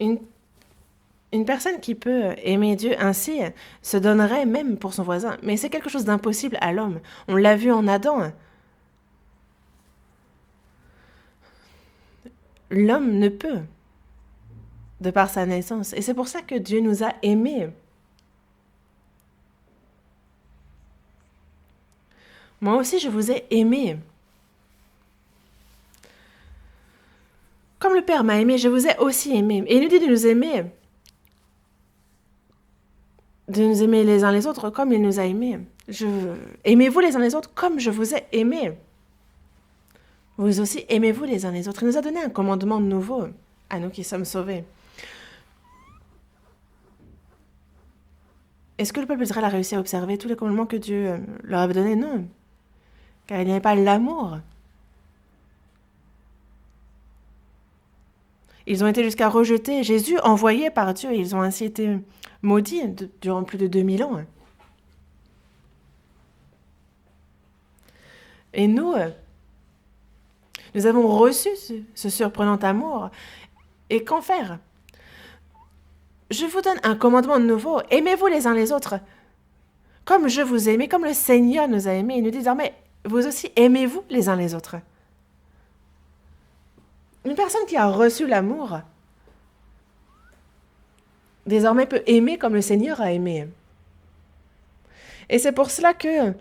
Une personne qui peut aimer Dieu ainsi se donnerait même pour son voisin. Mais c'est quelque chose d'impossible à l'homme. On l'a vu en Adam. L'homme ne peut, de par sa naissance. Et c'est pour ça que Dieu nous a aimés. Moi aussi, je vous ai aimés. Comme le Père m'a aimé, je vous ai aussi aimé. Et il nous dit de nous aimer les uns les autres comme il nous a aimés. Aimez-vous les uns les autres comme je vous ai aimés. Vous aussi, aimez-vous les uns les autres. Il nous a donné un commandement nouveau à nous qui sommes sauvés. Est-ce que le peuple d'Israël a réussi à observer tous les commandements que Dieu leur avait donnés? Non. Car il n'y avait pas l'amour. Ils ont été jusqu'à rejeter Jésus envoyé par Dieu et ils ont ainsi été maudits durant plus de 2000 ans. Et nous avons reçu ce surprenant amour. Et qu'en faire? Je vous donne un commandement nouveau. Aimez-vous les uns les autres. Comme je vous ai aimé, comme le Seigneur nous a aimés. Il nous dit désormais, vous aussi aimez-vous les uns les autres. Une personne qui a reçu l'amour, désormais peut aimer comme le Seigneur a aimé. Et c'est pour cela que,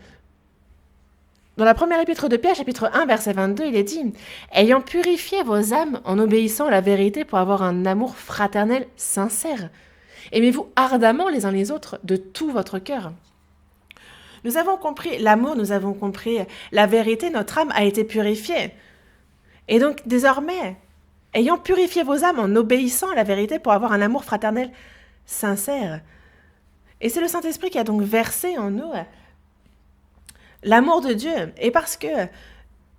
dans la première épître de Pierre, chapitre 1, verset 22, il est dit « Ayant purifié vos âmes en obéissant à la vérité pour avoir un amour fraternel sincère, aimez-vous ardemment les uns les autres de tout votre cœur. » Nous avons compris l'amour, nous avons compris la vérité, notre âme a été purifiée. Et donc, désormais, ayant purifié vos âmes en obéissant à la vérité pour avoir un amour fraternel sincère. Et c'est le Saint-Esprit qui a donc versé en nous l'amour de Dieu. Et parce que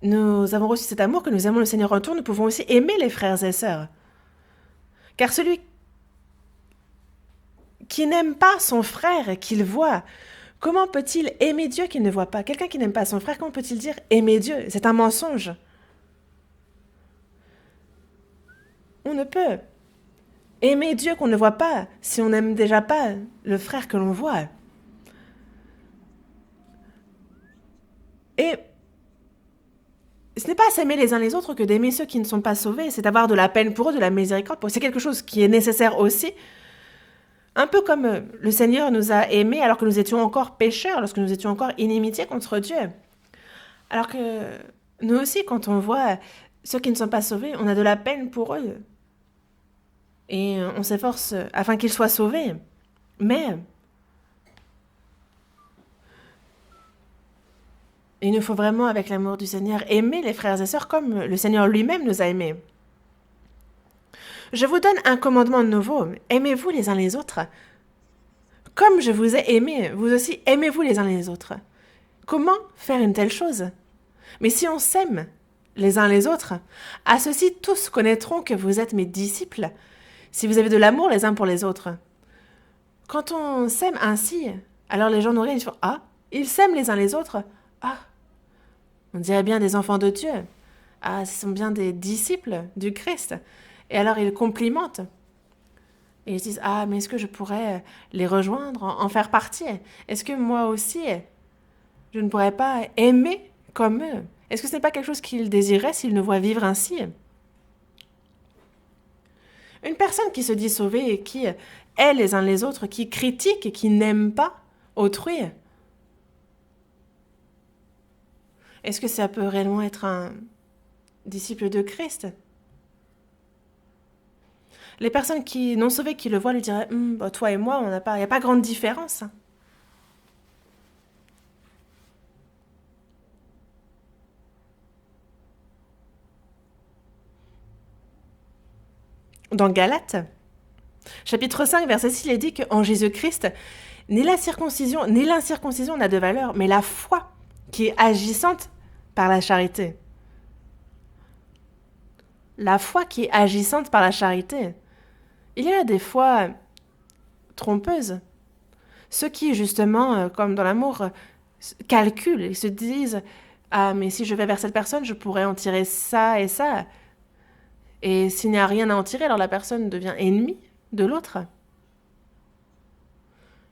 nous avons reçu cet amour, que nous aimons le Seigneur en retour, nous pouvons aussi aimer les frères et sœurs. Car celui qui n'aime pas son frère qu'il voit, comment peut-il aimer Dieu qu'il ne voit pas? Quelqu'un qui n'aime pas son frère, comment peut-il dire aimer Dieu? C'est un mensonge. On ne peut aimer Dieu qu'on ne voit pas si on n'aime déjà pas le frère que l'on voit. Et ce n'est pas s'aimer les uns les autres que d'aimer ceux qui ne sont pas sauvés, c'est avoir de la peine pour eux, de la miséricorde pour eux. C'est quelque chose qui est nécessaire aussi. Un peu comme le Seigneur nous a aimés alors que nous étions encore pécheurs, lorsque nous étions encore inimitiés contre Dieu. Alors que nous aussi, quand on voit ceux qui ne sont pas sauvés, on a de la peine pour eux. Et on s'efforce afin qu'ils soient sauvés. Mais il nous faut vraiment, avec l'amour du Seigneur, aimer les frères et sœurs comme le Seigneur lui-même nous a aimés. Je vous donne un commandement nouveau. Aimez-vous les uns les autres. Comme je vous ai aimé, vous aussi aimez-vous les uns les autres. Comment faire une telle chose? Mais si on s'aime les uns les autres, à ceux-ci tous connaîtront que vous êtes mes disciples, si vous avez de l'amour les uns pour les autres. Quand on s'aime ainsi, alors les gens nous regardent et disent « Ah, ils s'aiment les uns les autres. Ah, on dirait bien des enfants de Dieu. Ah, ce sont bien des disciples du Christ. » Et alors ils complimentent. Et ils se disent « Ah, mais est-ce que je pourrais les rejoindre, en faire partie? Est-ce que moi aussi, je ne pourrais pas aimer comme eux? Est-ce que ce n'est pas quelque chose qu'ils désiraient s'ils nous voient vivre ainsi ?» Une personne qui se dit sauvée et qui hait les uns les autres, qui critique et qui n'aime pas autrui, est-ce que ça peut réellement être un disciple de Christ? Les personnes qui non sauvées qui le voient lui diraient toi et moi, il n'y a pas grande différence. Dans Galates, chapitre 5, verset 6, il est dit qu'en Jésus-Christ, ni la circoncision ni l'incirconcision n'a de valeur, mais la foi qui est agissante par la charité. La foi qui est agissante par la charité. Il y a des fois trompeuses. Ceux qui, justement, comme dans l'amour, calculent et se disent « Ah, mais si je vais vers cette personne, je pourrais en tirer ça et ça. » Et s'il n'y a rien à en tirer, alors la personne devient ennemie de l'autre.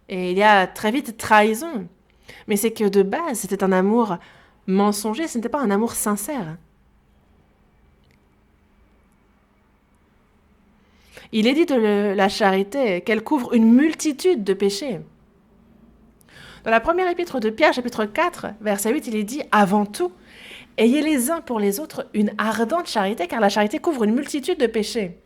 Et il y a très vite trahison. Mais c'est que de base, c'était un amour mensonger, ce n'était pas un amour sincère. Il est dit de la charité qu'elle couvre une multitude de péchés. Dans la première épître de Pierre, chapitre 4, verset 8, il est dit « Avant tout, ayez les uns pour les autres une ardente charité, car la charité couvre une multitude de péchés. »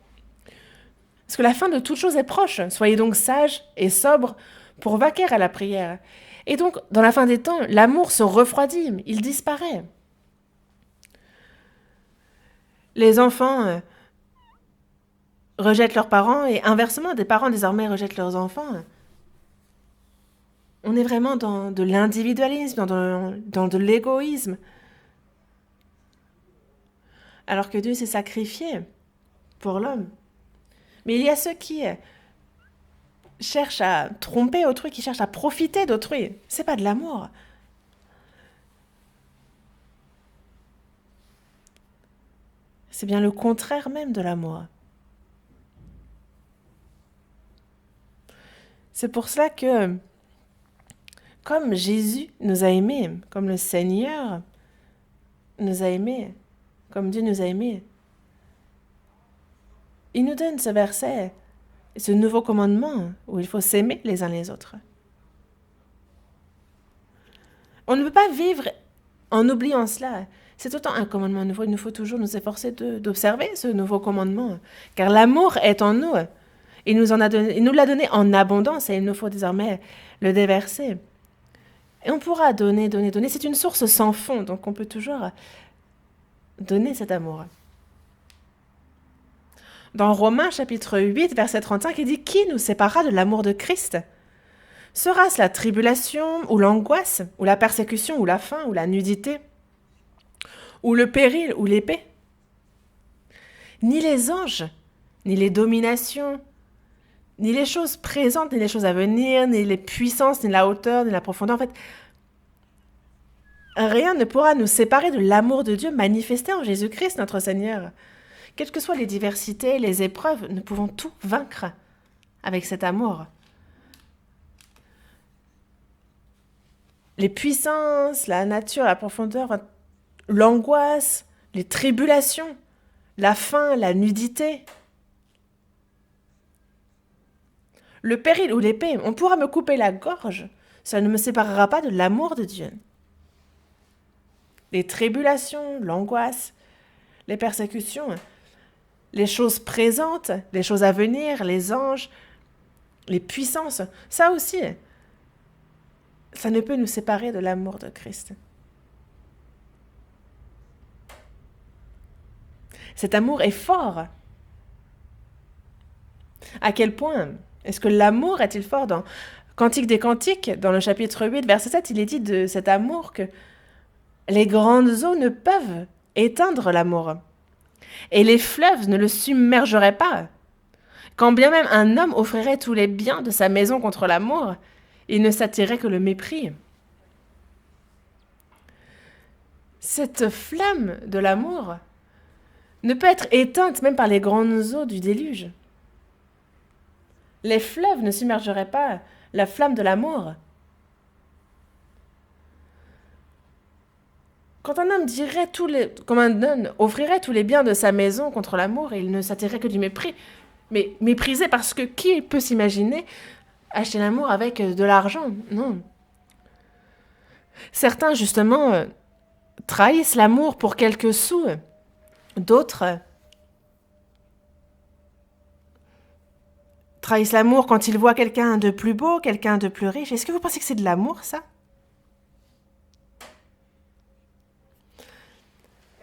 Parce que la fin de toute chose est proche. Soyez donc sages et sobres pour vaquer à la prière. Et donc, dans la fin des temps, l'amour se refroidit, il disparaît. Les enfants rejettent leurs parents et inversement, des parents désormais rejettent leurs enfants. On est vraiment dans de l'individualisme, dans de l'égoïsme. Alors que Dieu s'est sacrifié pour l'homme. Mais il y a ceux qui cherchent à tromper autrui, qui cherchent à profiter d'autrui. C'est pas de l'amour. C'est bien le contraire même de l'amour. C'est pour cela que, comme Jésus nous a aimés, comme le Seigneur nous a aimés, comme Dieu nous a aimés, il nous donne ce verset, ce nouveau commandement où il faut s'aimer les uns les autres. On ne peut pas vivre en oubliant cela. C'est autant un commandement nouveau, il nous faut toujours nous efforcer d'observer ce nouveau commandement, car l'amour est en nous. Il nous l'a donné en abondance et il nous faut désormais le déverser. Et on pourra donner. C'est une source sans fond, donc on peut toujours donner cet amour. Dans Romains chapitre 8, verset 35, il dit « Qui nous séparera de l'amour de Christ ? Sera-ce la tribulation, ou l'angoisse, ou la persécution, ou la faim, ou la nudité, ou le péril, ou l'épée ? Ni les anges, ni les dominations, ni les choses présentes, ni les choses à venir, ni les puissances, ni la hauteur, ni la profondeur. En fait, rien ne pourra nous séparer de l'amour de Dieu manifesté en Jésus-Christ, notre Seigneur, Quelles que soient les diversités, les épreuves, nous pouvons tout vaincre avec cet amour. Les puissances, la nature, la profondeur, l'angoisse, les tribulations, la faim, la nudité, le péril ou l'épée, on pourra me couper la gorge, ça ne me séparera pas de l'amour de Dieu. Les tribulations, l'angoisse, les persécutions, les choses présentes, les choses à venir, les anges, les puissances, ça aussi, ça ne peut nous séparer de l'amour de Christ. Cet amour est fort. À quel point est-ce que l'amour est-il fort? Dans Cantique des Cantiques, dans le chapitre 8, verset 7, il est dit de cet amour que les grandes eaux ne peuvent éteindre l'amour. Et les fleuves ne le submergeraient pas. Quand bien même un homme offrirait tous les biens de sa maison contre l'amour, il ne s'attirerait que le mépris. Cette flamme de l'amour ne peut être éteinte même par les grandes eaux du déluge. Les fleuves ne submergeraient pas la flamme de l'amour. Quand un homme comme un homme offrirait tous les biens de sa maison contre l'amour, il ne s'attirerait que du mépris. Mais méprisé parce que qui peut s'imaginer acheter l'amour avec de l'argent? Non. Certains, justement, trahissent l'amour pour quelques sous. D'autres trahissent l'amour quand ils voient quelqu'un de plus beau, quelqu'un de plus riche. Est-ce que vous pensez que c'est de l'amour, ça?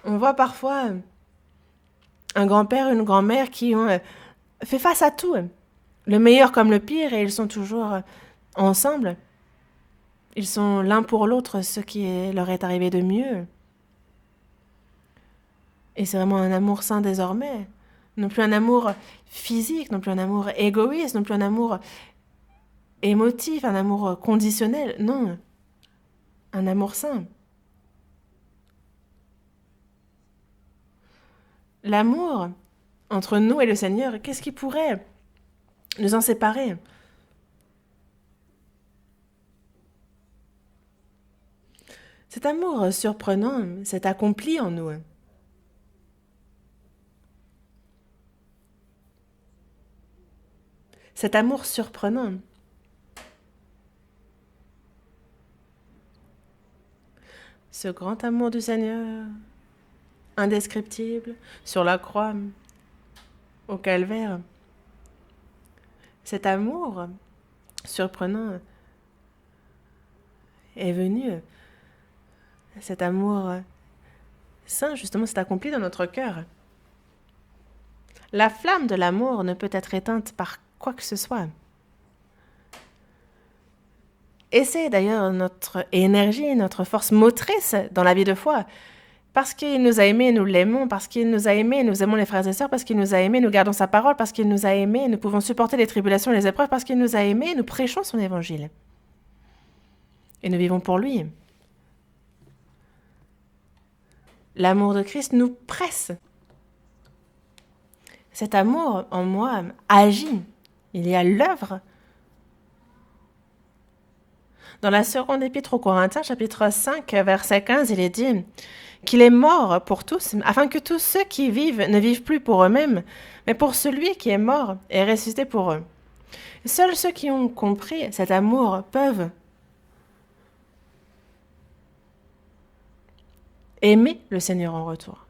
On voit parfois un grand-père, une grand-mère qui ont fait face à tout, le meilleur comme le pire, et ils sont toujours ensemble. Ils sont l'un pour l'autre ce qui leur est arrivé de mieux. Et c'est vraiment un amour sain désormais. Non plus un amour physique, non plus un amour égoïste, non plus un amour émotif, un amour conditionnel. Non, un amour sain. L'amour entre nous et le Seigneur, qu'est-ce qui pourrait nous en séparer? Cet amour surprenant s'est accompli en nous. Cet amour surprenant. Ce grand amour du Seigneur, indescriptible, sur la croix, au calvaire. Cet amour surprenant est venu. Cet amour saint, justement, s'est accompli dans notre cœur. La flamme de l'amour ne peut être éteinte par quoi que ce soit. Et c'est d'ailleurs notre énergie, notre force motrice dans la vie de foi. Parce qu'il nous a aimés, nous l'aimons. Parce qu'il nous a aimés, nous aimons les frères et sœurs. Parce qu'il nous a aimés, nous gardons sa parole. Parce qu'il nous a aimés, nous pouvons supporter les tribulations et les épreuves. Parce qu'il nous a aimés, nous prêchons son évangile. Et nous vivons pour lui. L'amour de Christ nous presse. Cet amour en moi agit. Il y a l'œuvre. Dans la seconde épître aux Corinthiens, chapitre 5, verset 15, il est dit qu'il est mort pour tous, afin que tous ceux qui vivent ne vivent plus pour eux-mêmes, mais pour celui qui est mort et ressuscité pour eux. Seuls ceux qui ont compris cet amour peuvent aimer le Seigneur en retour.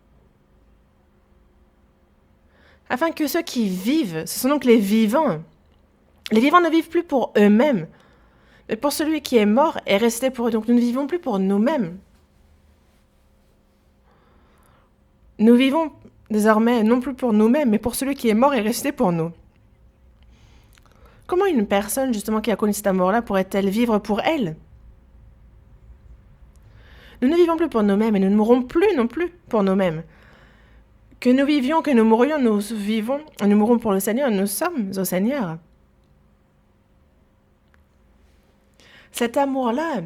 Afin que ceux qui vivent, ce sont donc les vivants ne vivent plus pour eux-mêmes, mais pour celui qui est mort et resté pour eux. Donc nous ne vivons plus pour nous-mêmes. Nous vivons désormais non plus pour nous-mêmes, mais pour celui qui est mort et resté pour nous. Comment une personne justement qui a connu cet amour-là pourrait-elle vivre pour elle? Nous ne vivons plus pour nous-mêmes et nous ne mourrons plus non plus pour nous-mêmes. Que nous vivions, que nous mourions, nous vivons, nous mourrons pour le Seigneur, nous sommes au Seigneur. Cet amour-là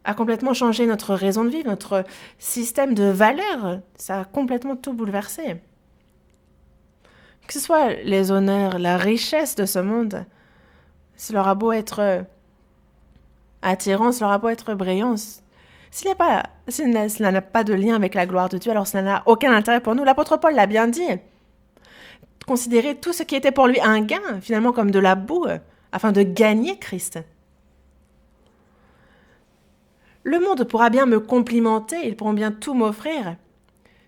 a complètement changé notre raison de vivre, notre système de valeurs. Ça a complètement tout bouleversé. Que ce soit les honneurs, la richesse de ce monde, cela aura beau être attirant, cela aura beau être brillant, cela n'a pas de lien avec la gloire de Dieu, alors cela n'a aucun intérêt pour nous. L'apôtre Paul l'a bien dit. Considérer tout ce qui était pour lui un gain, finalement comme de la boue, afin de gagner Christ. Le monde pourra bien me complimenter, ils pourront bien tout m'offrir.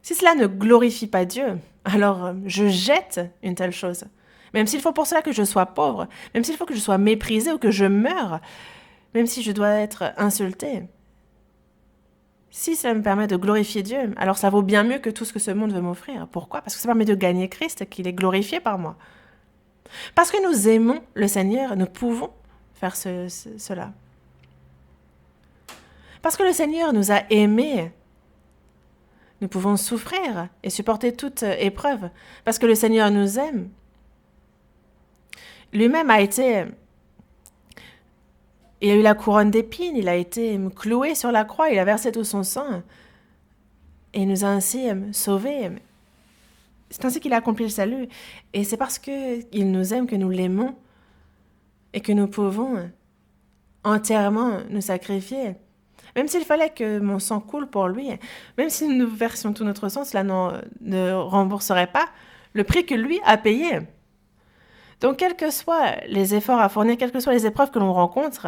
Si cela ne glorifie pas Dieu, alors je jette une telle chose. Même s'il faut pour cela que je sois pauvre, même s'il faut que je sois méprisé ou que je meure, même si je dois être insulté. Si cela me permet de glorifier Dieu, alors ça vaut bien mieux que tout ce que ce monde veut m'offrir. Pourquoi? Parce que ça permet de gagner Christ, qu'il est glorifié par moi. Parce que nous aimons le Seigneur, nous pouvons faire cela. Parce que le Seigneur nous a aimés, nous pouvons souffrir et supporter toute épreuve. Parce que le Seigneur nous aime. Lui-même il a eu la couronne d'épines, il a été cloué sur la croix, il a versé tout son sang. Et il nous a ainsi sauvés. C'est ainsi qu'il a accompli le salut. Et c'est parce qu'il nous aime que nous l'aimons et que nous pouvons entièrement nous sacrifier. Même s'il fallait que mon sang coule pour lui, même si nous versions tout notre sang, cela ne rembourserait pas le prix que lui a payé. Donc, quels que soient les efforts à fournir, quelles que soient les épreuves que l'on rencontre,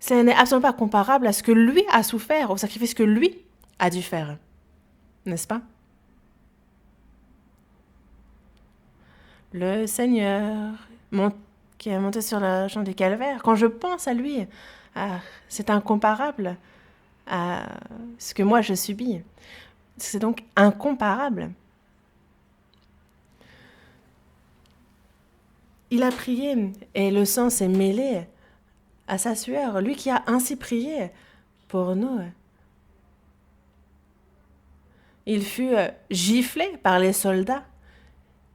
ce n'est absolument pas comparable à ce que lui a souffert, au sacrifice que lui a dû faire. N'est-ce pas? Le Seigneur qui est monté sur la champ du calvaire, quand je pense à lui, c'est incomparable à ce que moi je subis. C'est donc incomparable. Il a prié et le sang s'est mêlé à sa sueur, lui qui a ainsi prié pour nous. Il fut giflé par les soldats,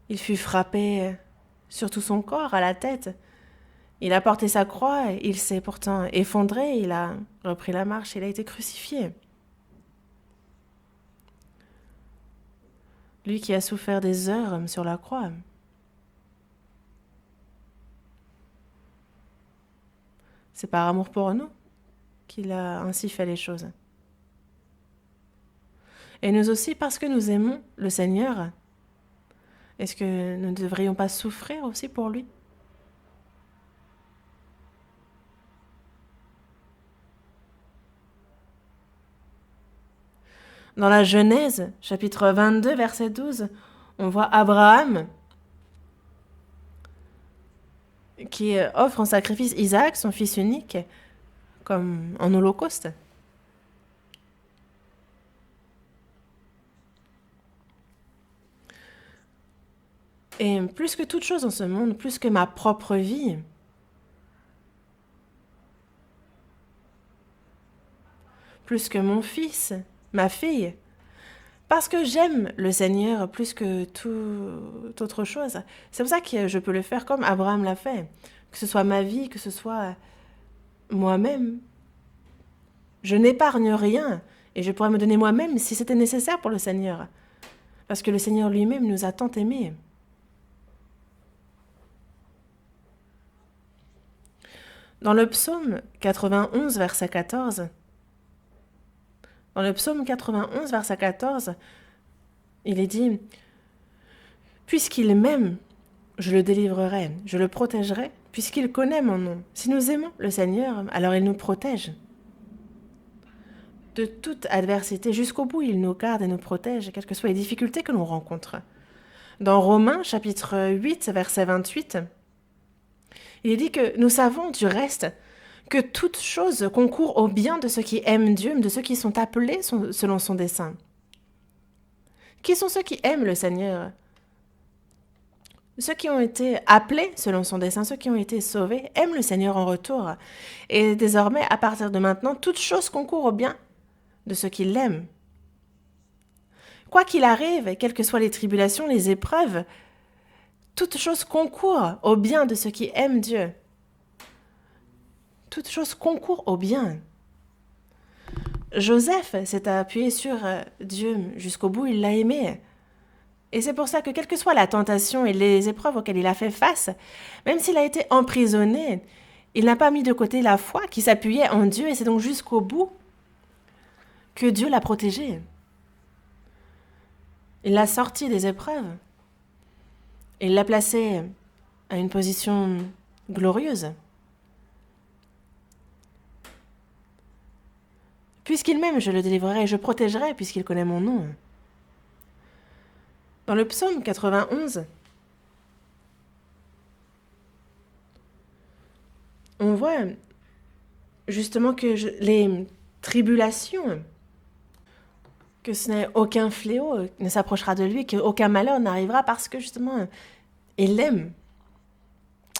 il fut frappé sur tout son corps, à la tête. Il a porté sa croix, il s'est pourtant effondré, il a repris la marche, il a été crucifié. Lui qui a souffert des heures sur la croix. C'est par amour pour nous qu'il a ainsi fait les choses. Et nous aussi, parce que nous aimons le Seigneur, est-ce que nous ne devrions pas souffrir aussi pour lui? Dans la Genèse, chapitre 22, verset 12, on voit Abraham qui offre en sacrifice Isaac, son fils unique, comme en holocauste. Et plus que toute chose dans ce monde, plus que ma propre vie, plus que mon fils, ma fille, parce que j'aime le Seigneur plus que toute autre chose. C'est pour ça que je peux le faire comme Abraham l'a fait. Que ce soit ma vie, que ce soit moi-même. Je n'épargne rien et je pourrais me donner moi-même si c'était nécessaire pour le Seigneur. Parce que le Seigneur lui-même nous a tant aimés. Dans le psaume 91, verset 14, dans le psaume 91, verset 14, il est dit « Puisqu'il m'aime, je le délivrerai, je le protégerai, puisqu'il connaît mon nom. Si nous aimons le Seigneur, alors il nous protège. De toute adversité, jusqu'au bout, il nous garde et nous protège, quelles que soient les difficultés que l'on rencontre. » Dans Romains, chapitre 8, verset 28, il est dit que nous savons du reste que toute chose concourt au bien de ceux qui aiment Dieu, de ceux qui sont appelés selon son dessein. Qui sont ceux qui aiment le Seigneur? Ceux qui ont été appelés selon son dessein, ceux qui ont été sauvés, aiment le Seigneur en retour. Et désormais, à partir de maintenant, toute chose concourt au bien de ceux qui l'aiment. Quoi qu'il arrive, quelles que soient les tribulations, les épreuves, toute chose concourt au bien de ceux qui aiment Dieu. toute chose concourt au bien. Joseph s'est appuyé sur Dieu jusqu'au bout, il l'a aimé. Et c'est pour ça que quelle que soit la tentation et les épreuves auxquelles il a fait face, même s'il a été emprisonné, il n'a pas mis de côté la foi qui s'appuyait en Dieu et c'est donc jusqu'au bout que Dieu l'a protégé. Il l'a sorti des épreuves. Il l'a placé à une position glorieuse. Puisqu'il m'aime, je le délivrerai et je protégerai puisqu'il connaît mon nom. Dans le psaume 91, on voit justement que les tribulations, que ce n'est aucun fléau ne s'approchera de lui, qu'aucun malheur n'arrivera parce que justement, il l'aime.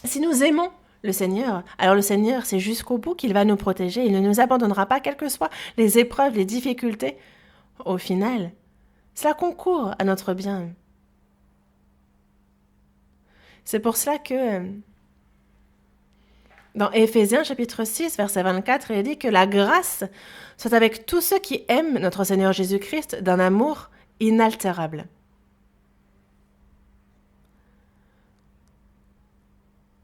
Si nous aimons le Seigneur, alors le Seigneur, c'est jusqu'au bout qu'il va nous protéger. Il ne nous abandonnera pas, quelles que soient les épreuves, les difficultés. Au final, cela concourt à notre bien. C'est pour cela que dans Éphésiens chapitre 6, verset 24, il dit que la grâce soit avec tous ceux qui aiment notre Seigneur Jésus-Christ d'un amour inaltérable.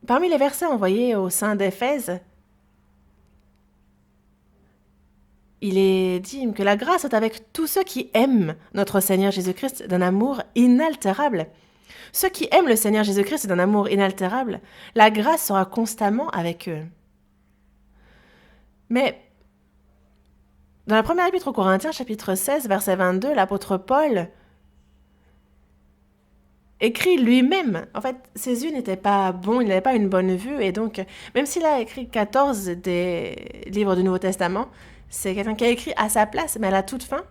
Parmi les versets envoyés au sein d'Éphèse, il est dit que la grâce est avec tous ceux qui aiment notre Seigneur Jésus-Christ d'un amour inaltérable. Ceux qui aiment le Seigneur Jésus-Christ d'un amour inaltérable, la grâce sera constamment avec eux. Mais dans la première épître aux Corinthiens, chapitre 16, verset 22, l'apôtre Paul écrit lui-même. En fait, ses yeux n'étaient pas bons, il n'avait pas une bonne vue, et donc, même s'il a écrit 14 des livres du Nouveau Testament, c'est quelqu'un qui a écrit à sa place, mais à la toute fin,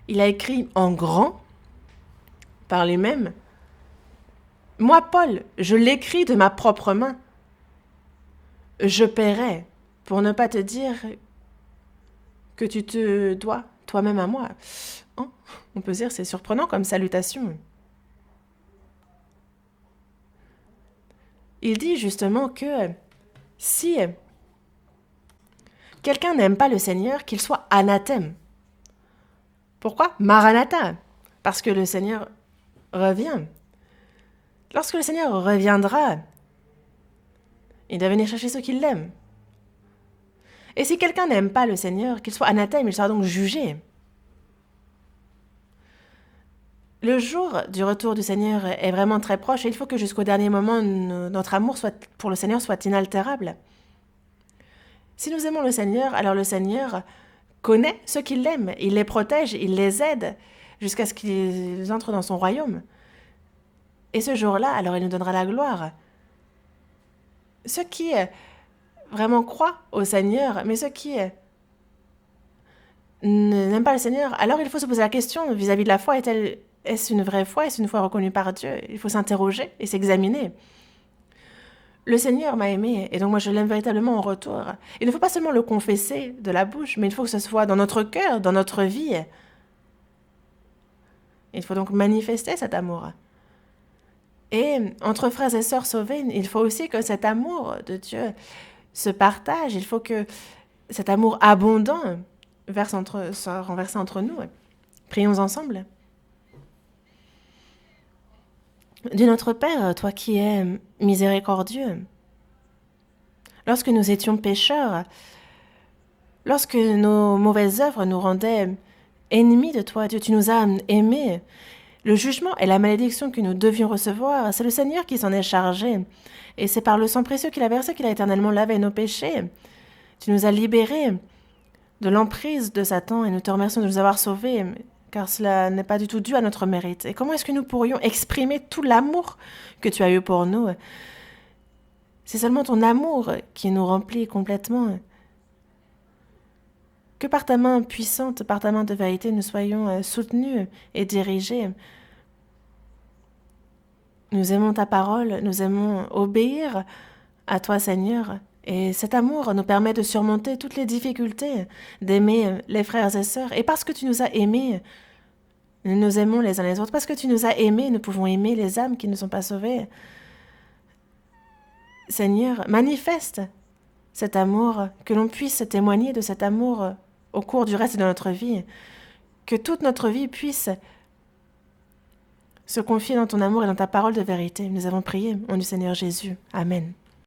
il a écrit en grand, par lui-même, « Moi, Paul, je l'écris de ma propre main. Je paierai pour ne pas te dire que tu te dois toi-même à moi. Hein » On peut dire c'est surprenant comme salutation. Il dit justement que si quelqu'un n'aime pas le Seigneur, qu'il soit anathème. Pourquoi ? Maranatha. Parce que le Seigneur revient. Lorsque le Seigneur reviendra, il doit venir chercher ceux qui l'aiment. Et si quelqu'un n'aime pas le Seigneur, qu'il soit anathème, il sera donc jugé. Le jour du retour du Seigneur est vraiment très proche et il faut que jusqu'au dernier moment, notre amour pour le Seigneur soit inaltérable. Si nous aimons le Seigneur, alors le Seigneur connaît ceux qui l'aiment, il les protège, il les aide jusqu'à ce qu'ils entrent dans son royaume. Et ce jour-là, alors il nous donnera la gloire. Ceux qui vraiment croient au Seigneur, mais ceux qui n'aiment pas le Seigneur, alors il faut se poser la question vis-à-vis de la foi, est-ce une vraie foi? Est-ce une foi reconnue par Dieu? Il faut s'interroger et s'examiner. Le Seigneur m'a aimé, et donc moi je l'aime véritablement en retour. Il ne faut pas seulement le confesser de la bouche, mais il faut que ce soit dans notre cœur, dans notre vie. Il faut donc manifester cet amour. Et entre frères et sœurs sauvés, il faut aussi que cet amour de Dieu se partage. Il faut que cet amour abondant soit renversé entre nous. Prions ensemble. Dieu notre Père, toi qui es miséricordieux, lorsque nous étions pécheurs, lorsque nos mauvaises œuvres nous rendaient ennemis de toi, Dieu, tu nous as aimés. Le jugement et la malédiction que nous devions recevoir, c'est le Seigneur qui s'en est chargé. Et c'est par le sang précieux qu'il a versé qu'il a éternellement lavé nos péchés. Tu nous as libérés de l'emprise de Satan et nous te remercions de nous avoir sauvés, car cela n'est pas du tout dû à notre mérite. Et comment est-ce que nous pourrions exprimer tout l'amour que tu as eu pour nous? C'est seulement ton amour qui nous remplit complètement. Que par ta main puissante, par ta main de vérité, nous soyons soutenus et dirigés. Nous aimons ta parole, nous aimons obéir à toi, Seigneur. Et cet amour nous permet de surmonter toutes les difficultés, d'aimer les frères et sœurs. Et parce que tu nous as aimés, nous nous aimons les uns les autres. Parce que tu nous as aimés, nous pouvons aimer les âmes qui ne sont pas sauvées. Seigneur, manifeste cet amour, que l'on puisse témoigner de cet amour au cours du reste de notre vie, que toute notre vie puisse se confier dans ton amour et dans ta parole de vérité. Nous avons prié au nom du Seigneur Jésus. Amen.